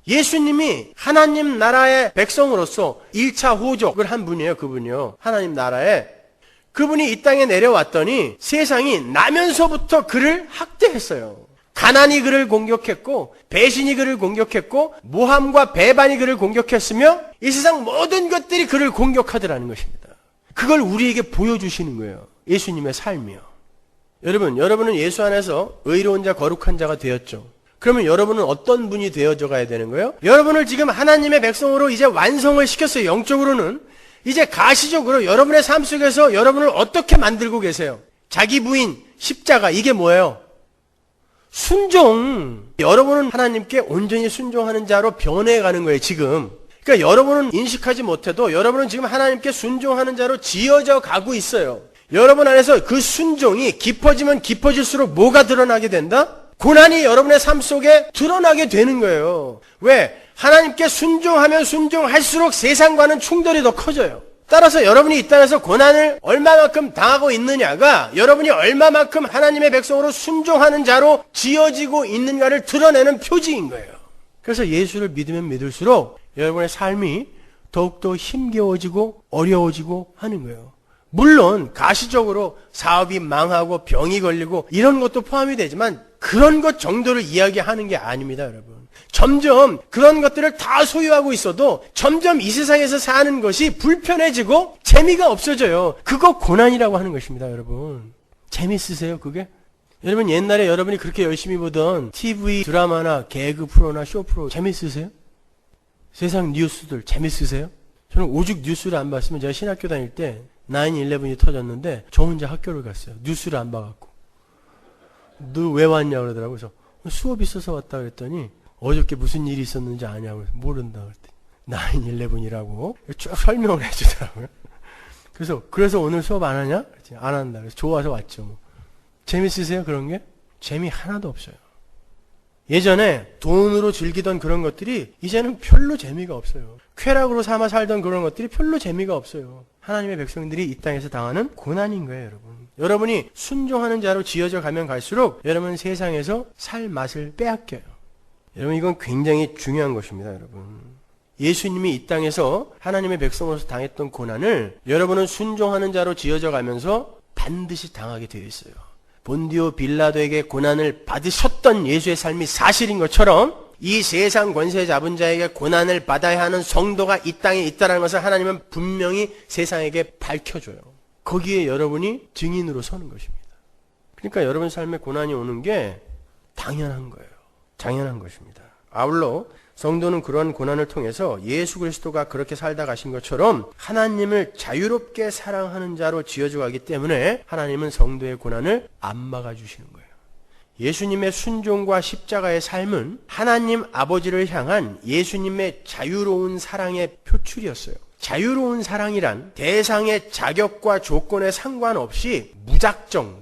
예수님이 하나님 나라의 백성으로서 1차 호적을 한 분이에요, 그분이요. 하나님 나라에. 그분이 이 땅에 내려왔더니 세상이 나면서부터 그를 학대했어요. 가난이 그를 공격했고 배신이 그를 공격했고 모함과 배반이 그를 공격했으며 이 세상 모든 것들이 그를 공격하더라는 것입니다. 그걸 우리에게 보여주시는 거예요. 예수님의 삶이요. 여러분은 예수 안에서 의로운 자, 거룩한 자가 되었죠. 그러면 여러분은 어떤 분이 되어져 가야 되는 거예요? 여러분을 지금 하나님의 백성으로 이제 완성을 시켰어요. 영적으로는. 이제 가시적으로 여러분의 삶 속에서 여러분을 어떻게 만들고 계세요? 자기 부인, 십자가, 이게 뭐예요? 순종. 여러분은 하나님께 온전히 순종하는 자로 변해가는 거예요, 지금. 그러니까 여러분은 인식하지 못해도 여러분은 지금 하나님께 순종하는 자로 지어져 가고 있어요. 여러분 안에서 그 순종이 깊어지면 깊어질수록 뭐가 드러나게 된다? 고난이 여러분의 삶 속에 드러나게 되는 거예요. 왜? 하나님께 순종하면 순종할수록 세상과는 충돌이 더 커져요. 따라서 여러분이 이 땅에서 고난을 얼마만큼 당하고 있느냐가 여러분이 얼마만큼 하나님의 백성으로 순종하는 자로 지어지고 있는가를 드러내는 표지인 거예요. 그래서 예수를 믿으면 믿을수록 여러분의 삶이 더욱더 힘겨워지고 어려워지고 하는 거예요. 물론 가시적으로 사업이 망하고 병이 걸리고 이런 것도 포함이 되지만 그런 것 정도를 이야기하는 게 아닙니다, 여러분. 점점 그런 것들을 다 소유하고 있어도 점점 이 세상에서 사는 것이 불편해지고 재미가 없어져요. 그거 고난이라고 하는 것입니다, 여러분. 재밌으세요, 그게? 여러분 옛날에 여러분이 그렇게 열심히 보던 TV 드라마나 개그 프로나 쇼 프로 재밌으세요? 세상 뉴스들 재밌으세요? 저는 오죽 뉴스를 안 봤으면 제가 신학교 다닐 때 9/11이 터졌는데 저 혼자 학교를 갔어요. 뉴스를 안 봐갖고. 너 왜 왔냐 그러더라고요. 그래서 수업 있어서 왔다 그랬더니 어저께 무슨 일이 있었는지 아냐고. 모른다 그랬더니 9/11이라고 쭉 설명을 해주더라고요. 그래서 오늘 수업 안 하냐? 그랬더니 안 한다. 그래서 좋아서 왔죠. 뭐. 재밌으세요 그런 게? 재미 하나도 없어요. 예전에 돈으로 즐기던 그런 것들이 이제는 별로 재미가 없어요. 쾌락으로 삼아 살던 그런 것들이 별로 재미가 없어요. 하나님의 백성들이 이 땅에서 당하는 고난인 거예요, 여러분. 여러분이 순종하는 자로 지어져 가면 갈수록 여러분 세상에서 살 맛을 빼앗겨요. 여러분 이건 굉장히 중요한 것입니다, 여러분. 예수님이 이 땅에서 하나님의 백성으로서 당했던 고난을 여러분은 순종하는 자로 지어져 가면서 반드시 당하게 되어 있어요. 본디오 빌라도에게 고난을 받으셨던 예수의 삶이 사실인 것처럼 이 세상 권세 잡은 자에게 고난을 받아야 하는 성도가 이 땅에 있다는 것을 하나님은 분명히 세상에게 밝혀줘요. 거기에 여러분이 증인으로 서는 것입니다. 그러니까 여러분 삶에 고난이 오는 게 당연한 거예요. 당연한 것입니다. 아울러 성도는 그러한 고난을 통해서 예수 그리스도가 그렇게 살다 가신 것처럼 하나님을 자유롭게 사랑하는 자로 지어져 가기 때문에 하나님은 성도의 고난을 안 막아주시는 거예요. 예수님의 순종과 십자가의 삶은 하나님 아버지를 향한 예수님의 자유로운 사랑의 표출이었어요. 자유로운 사랑이란 대상의 자격과 조건에 상관없이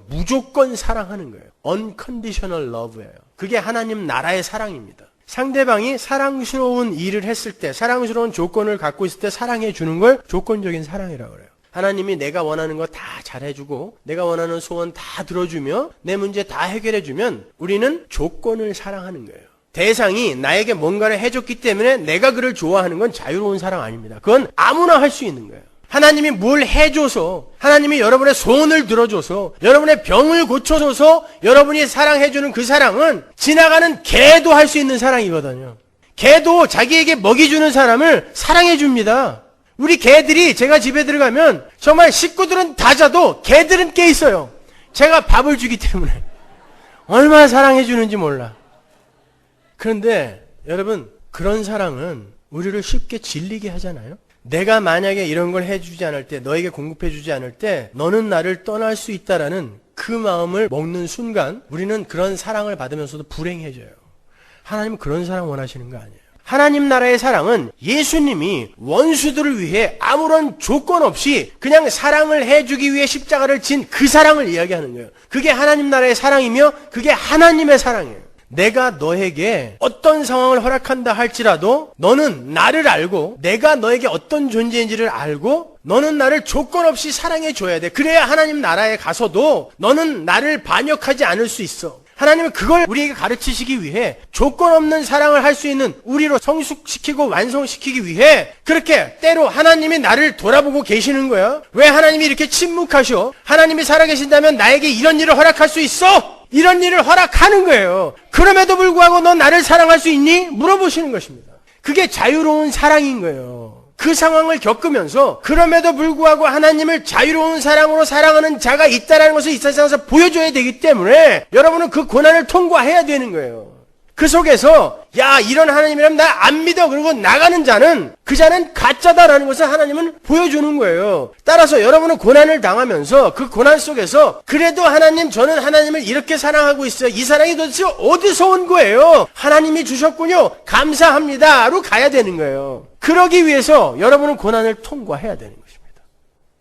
무조건 사랑하는 거예요. Unconditional love예요. 그게 하나님 나라의 사랑입니다. 상대방이 사랑스러운 일을 했을 때, 사랑스러운 조건을 갖고 있을 때 사랑해 주는 걸 조건적인 사랑이라고 그래요. 하나님이 내가 원하는 거 다 잘해주고 내가 원하는 소원 다 들어주며 내 문제 다 해결해주면 우리는 조건을 사랑하는 거예요. 대상이 나에게 뭔가를 해줬기 때문에 내가 그를 좋아하는 건 자유로운 사랑 아닙니다. 그건 아무나 할 수 있는 거예요. 하나님이 뭘 해줘서, 하나님이 여러분의 소원을 들어줘서, 여러분의 병을 고쳐줘서 여러분이 사랑해주는 그 사랑은 지나가는 개도 할 수 있는 사랑이거든요. 개도 자기에게 먹이 주는 사람을 사랑해줍니다. 우리 개들이 제가 집에 들어가면 정말 식구들은 다 자도 개들은 깨 있어요. 제가 밥을 주기 때문에. 얼마나 사랑해주는지 몰라. 그런데 여러분, 그런 사랑은 우리를 쉽게 질리게 하잖아요. 내가 만약에 이런 걸 해주지 않을 때, 너에게 공급해주지 않을 때 너는 나를 떠날 수 있다라는 그 마음을 먹는 순간 우리는 그런 사랑을 받으면서도 불행해져요. 하나님은 그런 사랑 원하시는 거 아니에요. 하나님 나라의 사랑은 예수님이 원수들을 위해 아무런 조건 없이 그냥 사랑을 해주기 위해 십자가를 진 그 사랑을 이야기하는 거예요. 그게 하나님 나라의 사랑이며 그게 하나님의 사랑이에요. 내가 너에게 어떤 상황을 허락한다 할지라도 너는 나를 알고 내가 너에게 어떤 존재인지를 알고 너는 나를 조건 없이 사랑해 줘야 돼. 그래야 하나님 나라에 가서도 너는 나를 반역하지 않을 수 있어. 하나님은 그걸 우리에게 가르치시기 위해 조건 없는 사랑을 할 수 있는 우리로 성숙시키고 완성시키기 위해 그렇게 때로 하나님이 나를 돌아보고 계시는 거야. 왜 하나님이 이렇게 침묵하셔? 하나님이 살아계신다면 나에게 이런 일을 허락할 수 있어? 이런 일을 허락하는 거예요. 그럼에도 불구하고 너 나를 사랑할 수 있니? 물어보시는 것입니다. 그게 자유로운 사랑인 거예요. 그 상황을 겪으면서 그럼에도 불구하고 하나님을 자유로운 사랑으로 사랑하는 자가 있다는 것을 이 세상에서 보여줘야 되기 때문에 여러분은 그 고난을 통과해야 되는 거예요. 그 속에서 야 이런 하나님이라면 나 안 믿어 그러고 나가는 자는 그 자는 가짜다라는 것을 하나님은 보여주는 거예요. 따라서 여러분은 고난을 당하면서 그 고난 속에서 그래도 하나님 저는 하나님을 이렇게 사랑하고 있어요. 이 사랑이 도대체 어디서 온 거예요? 하나님이 주셨군요. 감사합니다로 가야 되는 거예요. 그러기 위해서 여러분은 고난을 통과해야 되는 것입니다.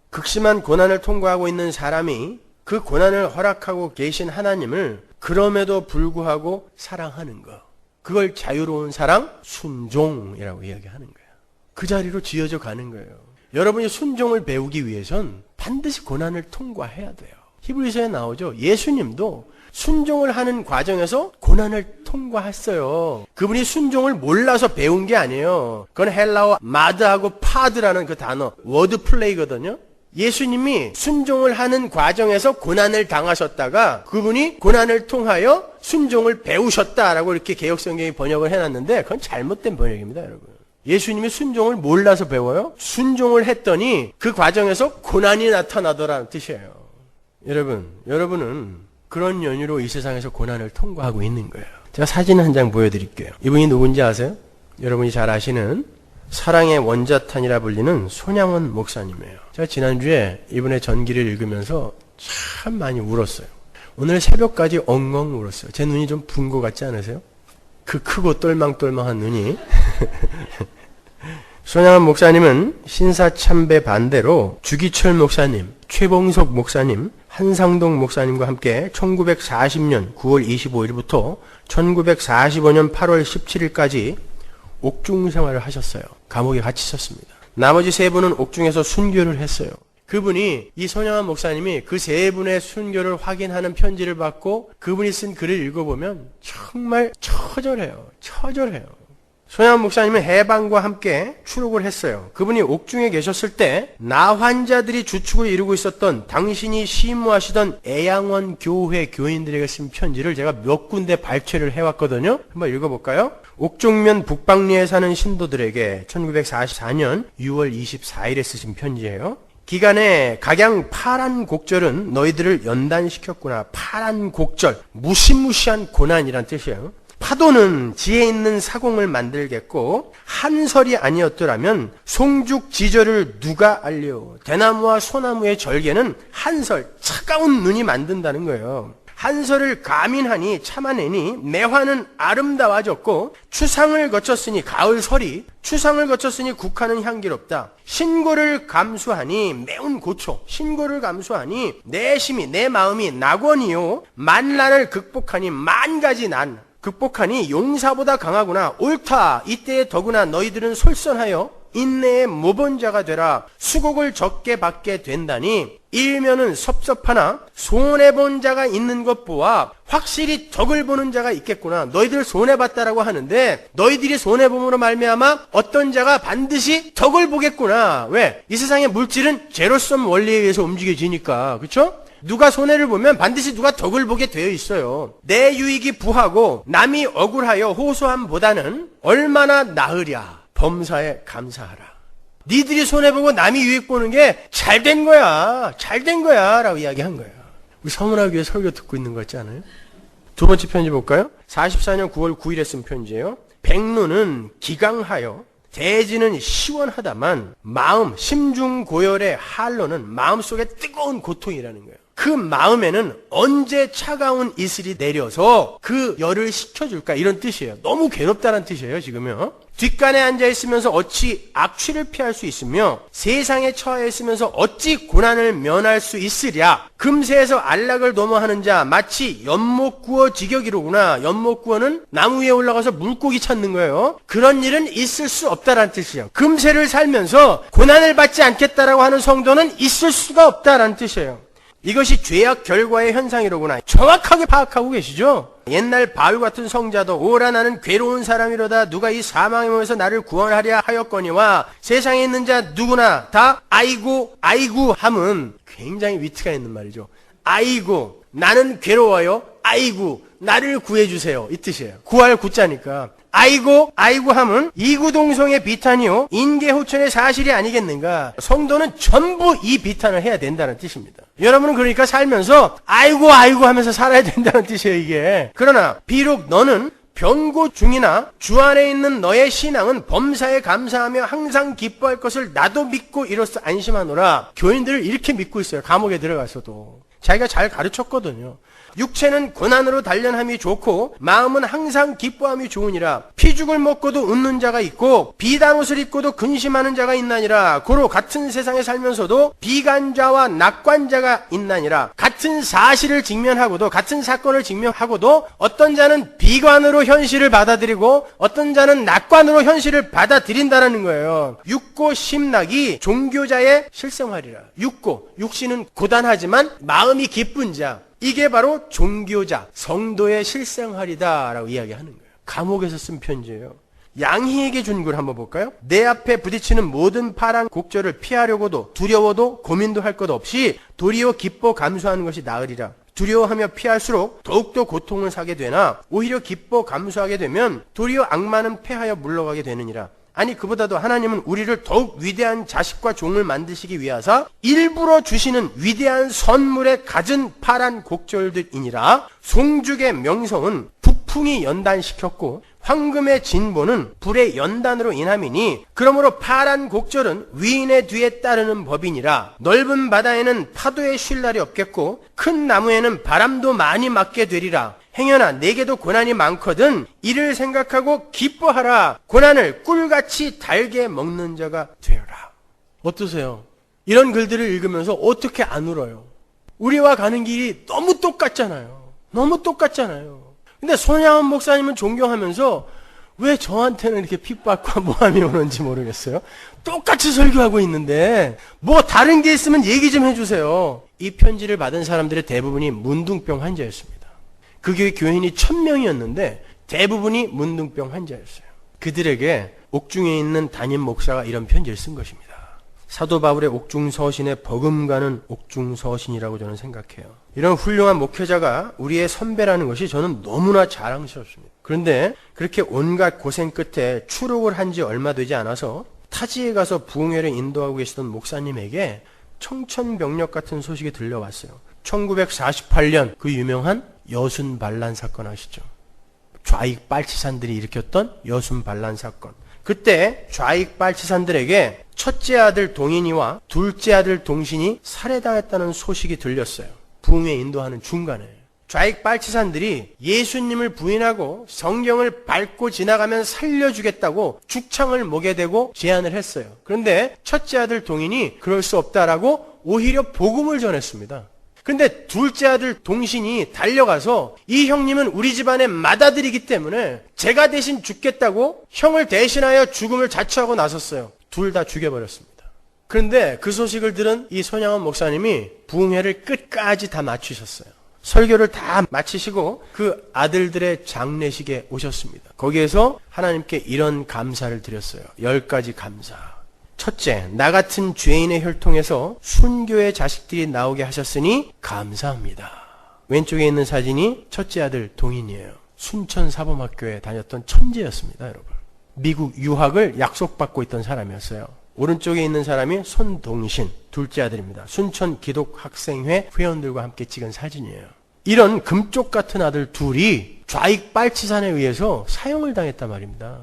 극심한 고난을 통과하고 있는 사람이 그 고난을 허락하고 계신 하나님을 그럼에도 불구하고 사랑하는 것. 그걸 자유로운 사랑, 순종이라고 이야기하는 거예요. 그 자리로 지어져 가는 거예요. 여러분이 순종을 배우기 위해선 반드시 고난을 통과해야 돼요. 히브리서에 나오죠. 예수님도 순종을 하는 과정에서 고난을 통과했어요. 그분이 순종을 몰라서 배운 게 아니에요. 그건 헬라어 마드하고 파드라는 그 단어, 워드 플레이거든요. 예수님이 순종을 하는 과정에서 고난을 당하셨다가 그분이 고난을 통하여 순종을 배우셨다라고 이렇게 개역성경이 번역을 해놨는데 그건 잘못된 번역입니다, 여러분. 예수님이 순종을 몰라서 배워요? 순종을 했더니 그 과정에서 고난이 나타나더라는 뜻이에요. 여러분은 그런 연유로 이 세상에서 고난을 통과하고 있는 거예요. 제가 사진 한 장 보여드릴게요. 이분이 누군지 아세요? 여러분이 잘 아시는 사랑의 원자탄이라 불리는 손양원 목사님이에요. 제가 지난주에 이분의 전기를 읽으면서 참 많이 울었어요. 오늘 새벽까지 엉엉 울었어요. 제 눈이 좀 분 것 같지 않으세요? 그 크고 똘망똘망한 눈이. 손양원 목사님은 신사참배 반대로 주기철 목사님, 최봉석 목사님, 한상동 목사님과 함께 1940년 9월 25일부터 1945년 8월 17일까지 옥중 생활을 하셨어요. 감옥에 갇히셨습니다. 나머지 세 분은 옥중에서 순교를 했어요. 그분이 이 손양원 목사님이 그 세 분의 순교를 확인하는 편지를 받고 그분이 쓴 글을 읽어보면 정말 처절해요. 손양원 목사님은 해방과 함께 추록을 했어요. 그분이 옥중에 계셨을 때 나 환자들이 주축을 이루고 있었던 당신이 시무하시던 애양원 교회 교인들에게 쓴 편지를 제가 몇 군데 발췌를 해왔거든요. 한번 읽어볼까요? 옥중면 북방리에 사는 신도들에게 1944년 6월 24일에 쓰신 편지예요. 기간에 각양 파란 곡절은 너희들을 연단시켰구나. 파란 곡절, 무시무시한 고난이란 뜻이에요. 파도는 지혜 있는 사공을 만들겠고 한설이 아니었더라면 송죽지절을 누가 알려. 대나무와 소나무의 절개는 한설, 차가운 눈이 만든다는 거예요. 한설을 가민하니 참아내니 매화는 아름다워졌고 추상을 거쳤으니 가을설이 추상을 거쳤으니 국화는 향기롭다. 신고를 감수하니 매운 고초 신고를 감수하니 내 심이 내 마음이 낙원이요 만난을 극복하니 만가지 난 극복하니 용사보다 강하구나. 옳다. 이때에 더구나 너희들은 솔선하여 인내의 모본 자가 되라. 수곡을 적게 받게 된다니 일면은 섭섭하나 손해본 자가 있는 것 보아 확실히 덕을 보는 자가 있겠구나. 너희들 손해봤다라고 하는데 너희들이 손해봄으로 말미암아 어떤 자가 반드시 덕을 보겠구나. 왜? 이 세상의 물질은 제로섬 원리에 의해서 움직여지니까. 그렇죠? 누가 손해를 보면 반드시 누가 덕을 보게 되어 있어요. 내 유익이 부하고 남이 억울하여 호소함보다는 얼마나 나으랴. 범사에 감사하라. 니들이 손해보고 남이 유익 보는 게 잘된 거야. 잘된 거야. 라고 이야기한 거예요. 우리 서문화교회 설교 듣고 있는 거 같지 않아요? 두 번째 편지 볼까요? 44년 9월 9일에 쓴 편지예요. 백루는 기강하여 대지는 시원하다만 마음 심중고열의 한로는 마음속에 뜨거운 고통이라는 거예요. 그 마음에는 언제 차가운 이슬이 내려서 그 열을 식혀줄까 이런 뜻이에요. 너무 괴롭다는 뜻이에요. 지금요. 뒷간에 앉아있으면서 어찌 악취를 피할 수 있으며 세상에 처해 있으면서 어찌 고난을 면할 수 있으랴. 금세에서 안락을 도모하는 자 마치 연못구어 지경이로구나. 연못구어는 나무 위에 올라가서 물고기 찾는 거예요. 그런 일은 있을 수 없다라는 뜻이에요. 금세를 살면서 고난을 받지 않겠다라고 하는 성도는 있을 수가 없다라는 뜻이에요. 이것이 죄악 결과의 현상이로구나. 정확하게 파악하고 계시죠? 옛날 바울 같은 성자도 오라 나는 괴로운 사람이로다. 누가 이 사망의 몸에서 나를 구원하랴 하였거니와 세상에 있는 자 누구나 다 아이고 아이고 함은 굉장히 위트가 있는 말이죠. 아이고 나는 괴로워요. 아이고 나를 구해주세요. 이 뜻이에요. 구할 구자니까. 아이고 아이고 함은 이구동성의 비탄이요 인계호천의 사실이 아니겠는가. 성도는 전부 이 비탄을 해야 된다는 뜻입니다. 여러분은 그러니까 살면서 아이고 아이고 하면서 살아야 된다는 뜻이에요. 이게. 그러나 비록 너는 병고 중이나 주 안에 있는 너의 신앙은 범사에 감사하며 항상 기뻐할 것을 나도 믿고 이로써 안심하노라. 교인들을 이렇게 믿고 있어요. 감옥에 들어가서도. 자기가 잘 가르쳤거든요. 육체는 고난으로 단련함이 좋고 마음은 항상 기뻐함이 좋으니라. 피죽을 먹고도 웃는 자가 있고 비단 옷을 입고도 근심하는 자가 있나니라. 고로 같은 세상에 살면서도 비관자와 낙관자가 있나니라. 같은 사실을 직면하고도 같은 사건을 직면하고도 어떤 자는 비관으로 현실을 받아들이고 어떤 자는 낙관으로 현실을 받아들인다는 거예요. 육고 심락이 종교자의 실생활이라. 육고, 육신은 고단하지만 마음이 기쁜 자, 이게 바로 종교자, 성도의 실생활이다라고 이야기하는 거예요. 감옥에서 쓴 편지예요. 양희에게 준 글 한번 볼까요? 내 앞에 부딪히는 모든 파란 곡절을 피하려고도 두려워도 고민도 할 것 없이 도리어 기뻐 감수하는 것이 나으리라. 두려워하며 피할수록 더욱더 고통을 사게 되나 오히려 기뻐 감수하게 되면 도리어 악마는 패하여 물러가게 되느니라. 아니 그보다도 하나님은 우리를 더욱 위대한 자식과 종을 만드시기 위하사 일부러 주시는 위대한 선물에 갖은 파란 곡절들이니라. 송죽의 명성은 북풍이 연단시켰고 황금의 진보는 불의 연단으로 인함이니 그러므로 파란 곡절은 위인의 뒤에 따르는 법이니라. 넓은 바다에는 파도에 쉴 날이 없겠고 큰 나무에는 바람도 많이 맞게 되리라. 행여나 내게도 고난이 많거든 이를 생각하고 기뻐하라. 고난을 꿀같이 달게 먹는 자가 되어라. 어떠세요? 이런 글들을 읽으면서 어떻게 안 울어요? 우리와 가는 길이 너무 똑같잖아요. 너무 똑같잖아요. 근데 손양원 목사님은 존경하면서 왜 저한테는 이렇게 핍박과 모함이 오는지 모르겠어요. 똑같이 설교하고 있는데 뭐 다른 게 있으면 얘기 좀 해주세요. 이 편지를 받은 사람들의 대부분이 문둥병 환자였습니다. 그 교회 교인이 1000명이었는데 대부분이 문둥병 환자였어요. 그들에게 옥중에 있는 담임 목사가 이런 편지를 쓴 것입니다. 사도 바울의 옥중서신에 버금가는 옥중서신이라고 저는 생각해요. 이런 훌륭한 목회자가 우리의 선배라는 것이 저는 너무나 자랑스럽습니다. 그런데 그렇게 온갖 고생 끝에 추록을 한 지 얼마 되지 않아서 타지에 가서 부흥회를 인도하고 계시던 목사님에게 청천벽력 같은 소식이 들려왔어요. 1948년 그 유명한 여순반란 사건 아시죠? 좌익 빨치산들이 일으켰던 여순반란 사건. 그때 좌익 빨치산들에게 첫째 아들 동인이와 둘째 아들 동신이 살해당했다는 소식이 들렸어요. 부흥회 인도하는 중간에. 좌익 빨치산들이 예수님을 부인하고 성경을 밟고 지나가면 살려주겠다고 죽창을 목에 대고 제안을 했어요. 그런데 첫째 아들 동인이 그럴 수 없다라고 오히려 복음을 전했습니다. 근데 둘째 아들 동신이 달려가서 이 형님은 우리 집안의 맏아들이기 때문에 제가 대신 죽겠다고 형을 대신하여 죽음을 자처하고 나섰어요. 둘 다 죽여버렸습니다. 그런데 그 소식을 들은 이 손양원 목사님이 부흥회를 끝까지 다 마치셨어요. 설교를 다 마치시고 그 아들들의 장례식에 오셨습니다. 거기에서 하나님께 이런 감사를 드렸어요. 10가지 감사. 첫째, 나 같은 죄인의 혈통에서 순교의 자식들이 나오게 하셨으니 감사합니다. 왼쪽에 있는 사진이 첫째 아들 동인이에요. 순천사범학교에 다녔던 천재였습니다, 여러분. 미국 유학을 약속받고 있던 사람이었어요. 오른쪽에 있는 사람이 손동신, 둘째 아들입니다. 순천기독학생회 회원들과 함께 찍은 사진이에요. 이런 금쪽 같은 아들 둘이 좌익 빨치산에 의해서 사형을 당했단 말입니다.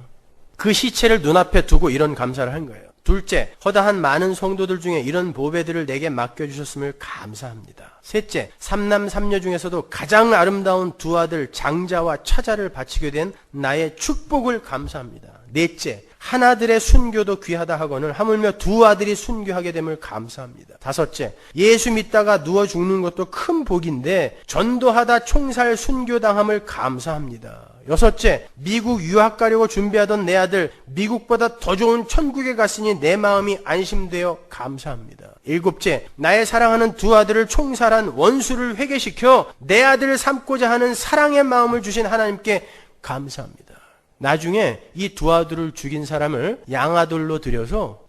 그 시체를 눈앞에 두고 이런 감사를 한 거예요. 둘째, 허다한 많은 성도들 중에 이런 보배들을 내게 맡겨주셨음을 감사합니다. 셋째, 삼남 삼녀 중에서도 가장 아름다운 두 아들 장자와 차자를 바치게 된 나의 축복을 감사합니다. 넷째, 하나들의 순교도 귀하다 하거늘 하물며 두 아들이 순교하게 됨을 감사합니다. 다섯째, 예수 믿다가 누워 죽는 것도 큰 복인데 전도하다 총살 순교당함을 감사합니다. 여섯째, 미국 유학 가려고 준비하던 내 아들 미국보다 더 좋은 천국에 갔으니 내 마음이 안심되어 감사합니다. 일곱째, 나의 사랑하는 두 아들을 총살한 원수를 회개시켜 내 아들을 삼고자 하는 사랑의 마음을 주신 하나님께 감사합니다. 나중에 이 두 아들을 죽인 사람을 양아들로 들여서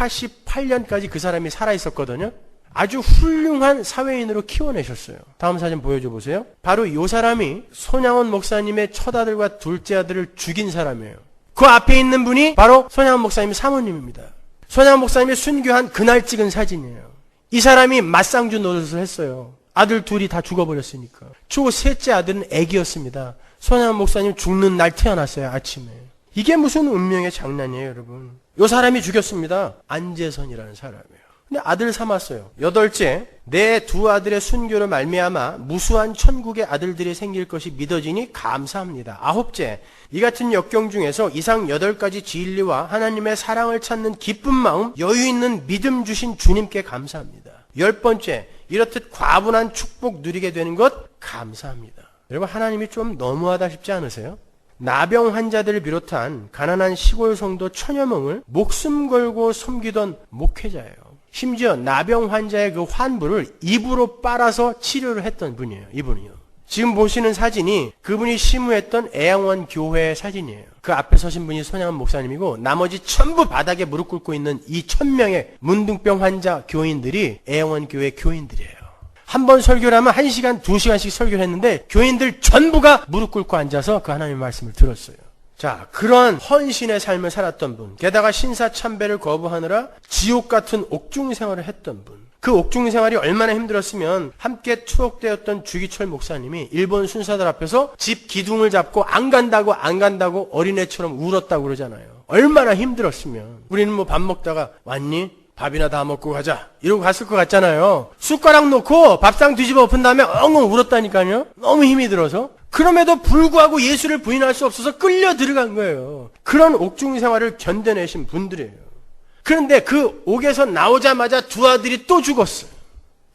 1988년까지 그 사람이 살아있었거든요. 아주 훌륭한 사회인으로 키워내셨어요. 다음 사진 보여줘 보세요. 바로 이 사람이 손양원 목사님의 첫 아들과 둘째 아들을 죽인 사람이에요. 그 앞에 있는 분이 바로 손양원 목사님의 사모님입니다. 손양원 목사님이 순교한 그날 찍은 사진이에요. 이 사람이 맞상주 노릇을 했어요. 아들 둘이 다 죽어버렸으니까. 초 셋째 아들은 애기였습니다. 손양원 목사님 죽는 날 태어났어요, 아침에. 이게 무슨 운명의 장난이에요, 여러분. 이 사람이 죽였습니다. 안재선이라는 사람이에요. 근데 아들 삼았어요. 여덟째, 내 두 아들의 순교로 말미암아 무수한 천국의 아들들이 생길 것이 믿어지니 감사합니다. 아홉째, 이 같은 역경 중에서 이상 8가지 진리와 하나님의 사랑을 찾는 기쁜 마음, 여유 있는 믿음 주신 주님께 감사합니다. 10번째, 이렇듯 과분한 축복 누리게 되는 것 감사합니다. 여러분, 하나님이 좀 너무하다 싶지 않으세요? 나병 환자들을 비롯한 가난한 시골 성도 천여 명을 목숨 걸고 섬기던 목회자예요. 심지어 나병 환자의 그 환부를 입으로 빨아서 치료를 했던 분이에요. 이분이요. 지금 보시는 사진이 그분이 심우했던 애양원 교회의 사진이에요. 그 앞에 서신 분이 손양원 목사님이고 나머지 전부 바닥에 무릎 꿇고 있는 이 1000명의 문둥병 환자 교인들이 애양원 교회 교인들이에요. 한 번 설교를 하면 1시간, 2시간씩 설교를 했는데 교인들 전부가 무릎 꿇고 앉아서 그 하나님의 말씀을 들었어요. 자, 그러한 헌신의 삶을 살았던 분, 게다가 신사참배를 거부하느라 지옥 같은 옥중 생활을 했던 분, 그 옥중 생활이 얼마나 힘들었으면 함께 투옥되었던 주기철 목사님이 일본 순사들 앞에서 집 기둥을 잡고 안 간다고 어린애처럼 울었다고 그러잖아요. 얼마나 힘들었으면. 우리는 뭐 밥 먹다가 왔니? 밥이나 다 먹고 가자 이러고 갔을 것 같잖아요. 숟가락 놓고 밥상 뒤집어 엎은 다음에 엉엉 울었다니까요. 너무 힘이 들어서. 그럼에도 불구하고 예수를 부인할 수 없어서 끌려 들어간 거예요. 그런 옥중 생활을 견뎌내신 분들이에요. 그런데 그 옥에서 나오자마자 두 아들이 또 죽었어요.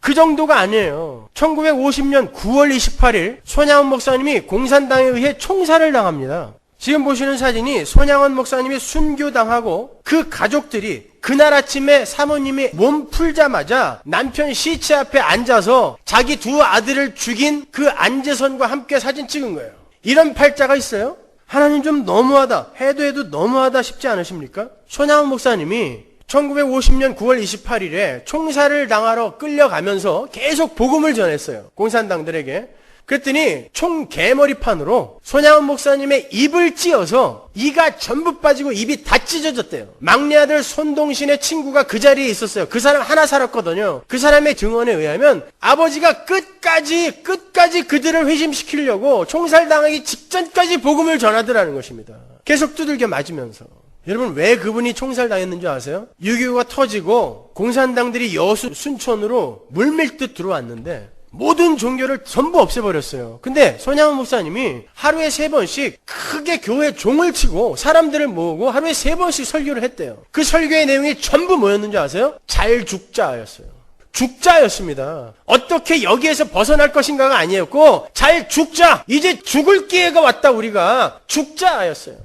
그 정도가 아니에요. 1950년 9월 28일 손양원 목사님이 공산당에 의해 총살을 당합니다. 지금 보시는 사진이 손양원 목사님이 순교당하고 그 가족들이 그날 아침에 사모님이 몸 풀자마자 남편 시체 앞에 앉아서 자기 두 아들을 죽인 그 안재선과 함께 사진 찍은 거예요. 이런 팔자가 있어요? 하나님 좀 너무하다, 해도 너무하다 싶지 않으십니까? 손양원 목사님이 1950년 9월 28일에 총살을 당하러 끌려가면서 계속 복음을 전했어요. 공산당들에게. 그랬더니 총 개머리판으로 손양원 목사님의 입을 찧어서 이가 전부 빠지고 입이 다 찢어졌대요. 막내 아들 손동신의 친구가 그 자리에 있었어요. 그 사람 하나 살았거든요. 그 사람의 증언에 의하면 아버지가 끝까지 그들을 회심시키려고 총살당하기 직전까지 복음을 전하더라는 것입니다. 계속 두들겨 맞으면서. 여러분, 왜 그분이 총살당했는 줄 아세요? 6.25가 터지고 공산당들이 여수 순천으로 물밀듯 들어왔는데 모든 종교를 전부 없애버렸어요. 근데 손양원 목사님이 하루에 3번씩 크게 교회 종을 치고 사람들을 모으고 하루에 3번씩 설교를 했대요. 그 설교의 내용이 전부 뭐였는지 아세요? 잘 죽자였어요. 죽자였습니다. 어떻게 여기에서 벗어날 것인가가 아니었고 잘 죽자. 이제 죽을 기회가 왔다 우리가. 죽자였어요.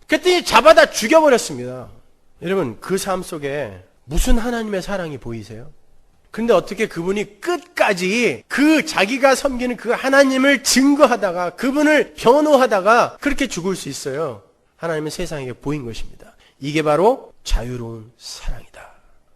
그랬더니 잡아다 죽여버렸습니다. 여러분, 그 삶 속에 무슨 하나님의 사랑이 보이세요? 근데 어떻게 그분이 끝까지 그 자기가 섬기는 그 하나님을 증거하다가 그분을 변호하다가 그렇게 죽을 수 있어요? 하나님은 세상에게 보인 것입니다. 이게 바로 자유로운 사랑이다.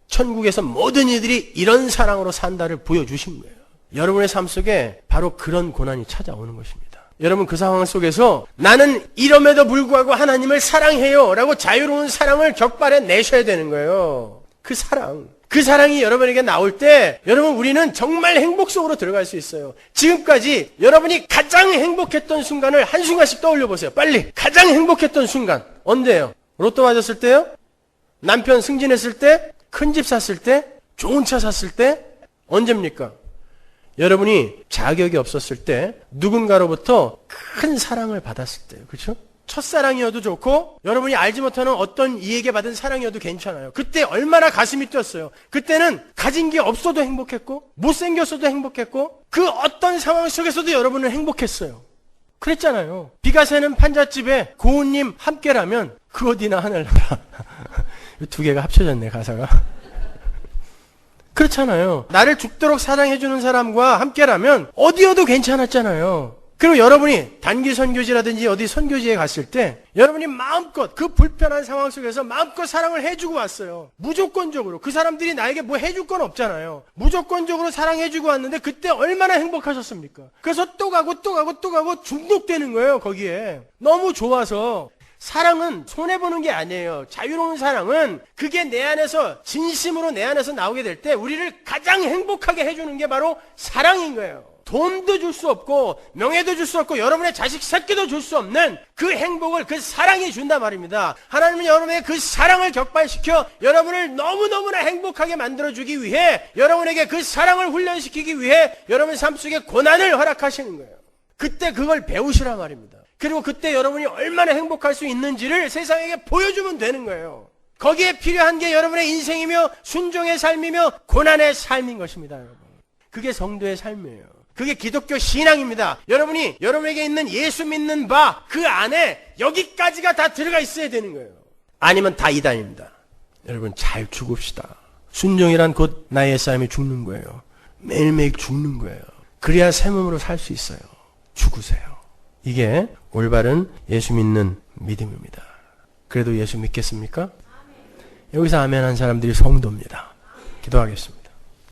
천국에서 모든 이들이 이런 사랑으로 산다를 보여주신 거예요. 여러분의 삶 속에 바로 그런 고난이 찾아오는 것입니다. 여러분, 그 상황 속에서 나는 이럼에도 불구하고 하나님을 사랑해요 라고 자유로운 사랑을 격발해 내셔야 되는 거예요. 그 사랑이 여러분에게 나올 때 여러분, 우리는 정말 행복 속으로 들어갈 수 있어요. 지금까지 여러분이 가장 행복했던 순간을 한순간씩 떠올려 보세요. 빨리. 가장 행복했던 순간 언제예요? 로또 맞았을 때요? 남편 승진했을 때? 큰 집 샀을 때? 좋은 차 샀을 때? 언제입니까? 여러분이 자격이 없었을 때 누군가로부터 큰 사랑을 받았을 때요. 그렇죠? 첫사랑이어도 좋고 여러분이 알지 못하는 어떤 이에게 받은 사랑이어도 괜찮아요. 그때 얼마나 가슴이 뛰었어요. 그때는 가진 게 없어도 행복했고 못생겼어도 행복했고 그 어떤 상황 속에서도 여러분은 행복했어요. 그랬잖아요. 비가 새는 판잣집에 고운님 함께라면 그 어디나 하늘나라. 두 개가 합쳐졌네, 가사가. 그렇잖아요. 나를 죽도록 사랑해주는 사람과 함께라면 어디여도 괜찮았잖아요. 그리고 여러분이 단기 선교지라든지 어디 선교지에 갔을 때 여러분이 마음껏 그 불편한 상황 속에서 마음껏 사랑을 해주고 왔어요. 무조건적으로. 그 사람들이 나에게 뭐 해줄 건 없잖아요. 무조건적으로 사랑해주고 왔는데 그때 얼마나 행복하셨습니까? 그래서 또 가고 중독되는 거예요, 거기에. 너무 좋아서. 사랑은 손해보는 게 아니에요. 자유로운 사랑은 그게 내 안에서 진심으로 내 안에서 나오게 될 때 우리를 가장 행복하게 해주는 게 바로 사랑인 거예요. 돈도 줄 수 없고 명예도 줄 수 없고 여러분의 자식 새끼도 줄 수 없는 그 행복을 그 사랑이 준단 말입니다. 하나님은 여러분의 그 사랑을 격발시켜 여러분을 너무너무나 행복하게 만들어주기 위해 여러분에게 그 사랑을 훈련시키기 위해 여러분 삶 속에 고난을 허락하시는 거예요. 그때 그걸 배우시란 말입니다. 그리고 그때 여러분이 얼마나 행복할 수 있는지를 세상에게 보여주면 되는 거예요. 거기에 필요한 게 여러분의 인생이며 순종의 삶이며 고난의 삶인 것입니다, 여러분. 그게 성도의 삶이에요. 그게 기독교 신앙입니다. 여러분이 여러분에게 있는 예수 믿는 바 그 안에 여기까지가 다 들어가 있어야 되는 거예요. 아니면 다 이단입니다. 여러분, 잘 죽읍시다. 순종이란 곧 나의 삶이 죽는 거예요. 매일매일 죽는 거예요. 그래야 새 몸으로 살 수 있어요. 죽으세요. 이게 올바른 예수 믿는 믿음입니다. 그래도 예수 믿겠습니까? 여기서 아멘 한 사람들이 성도입니다. 기도하겠습니다.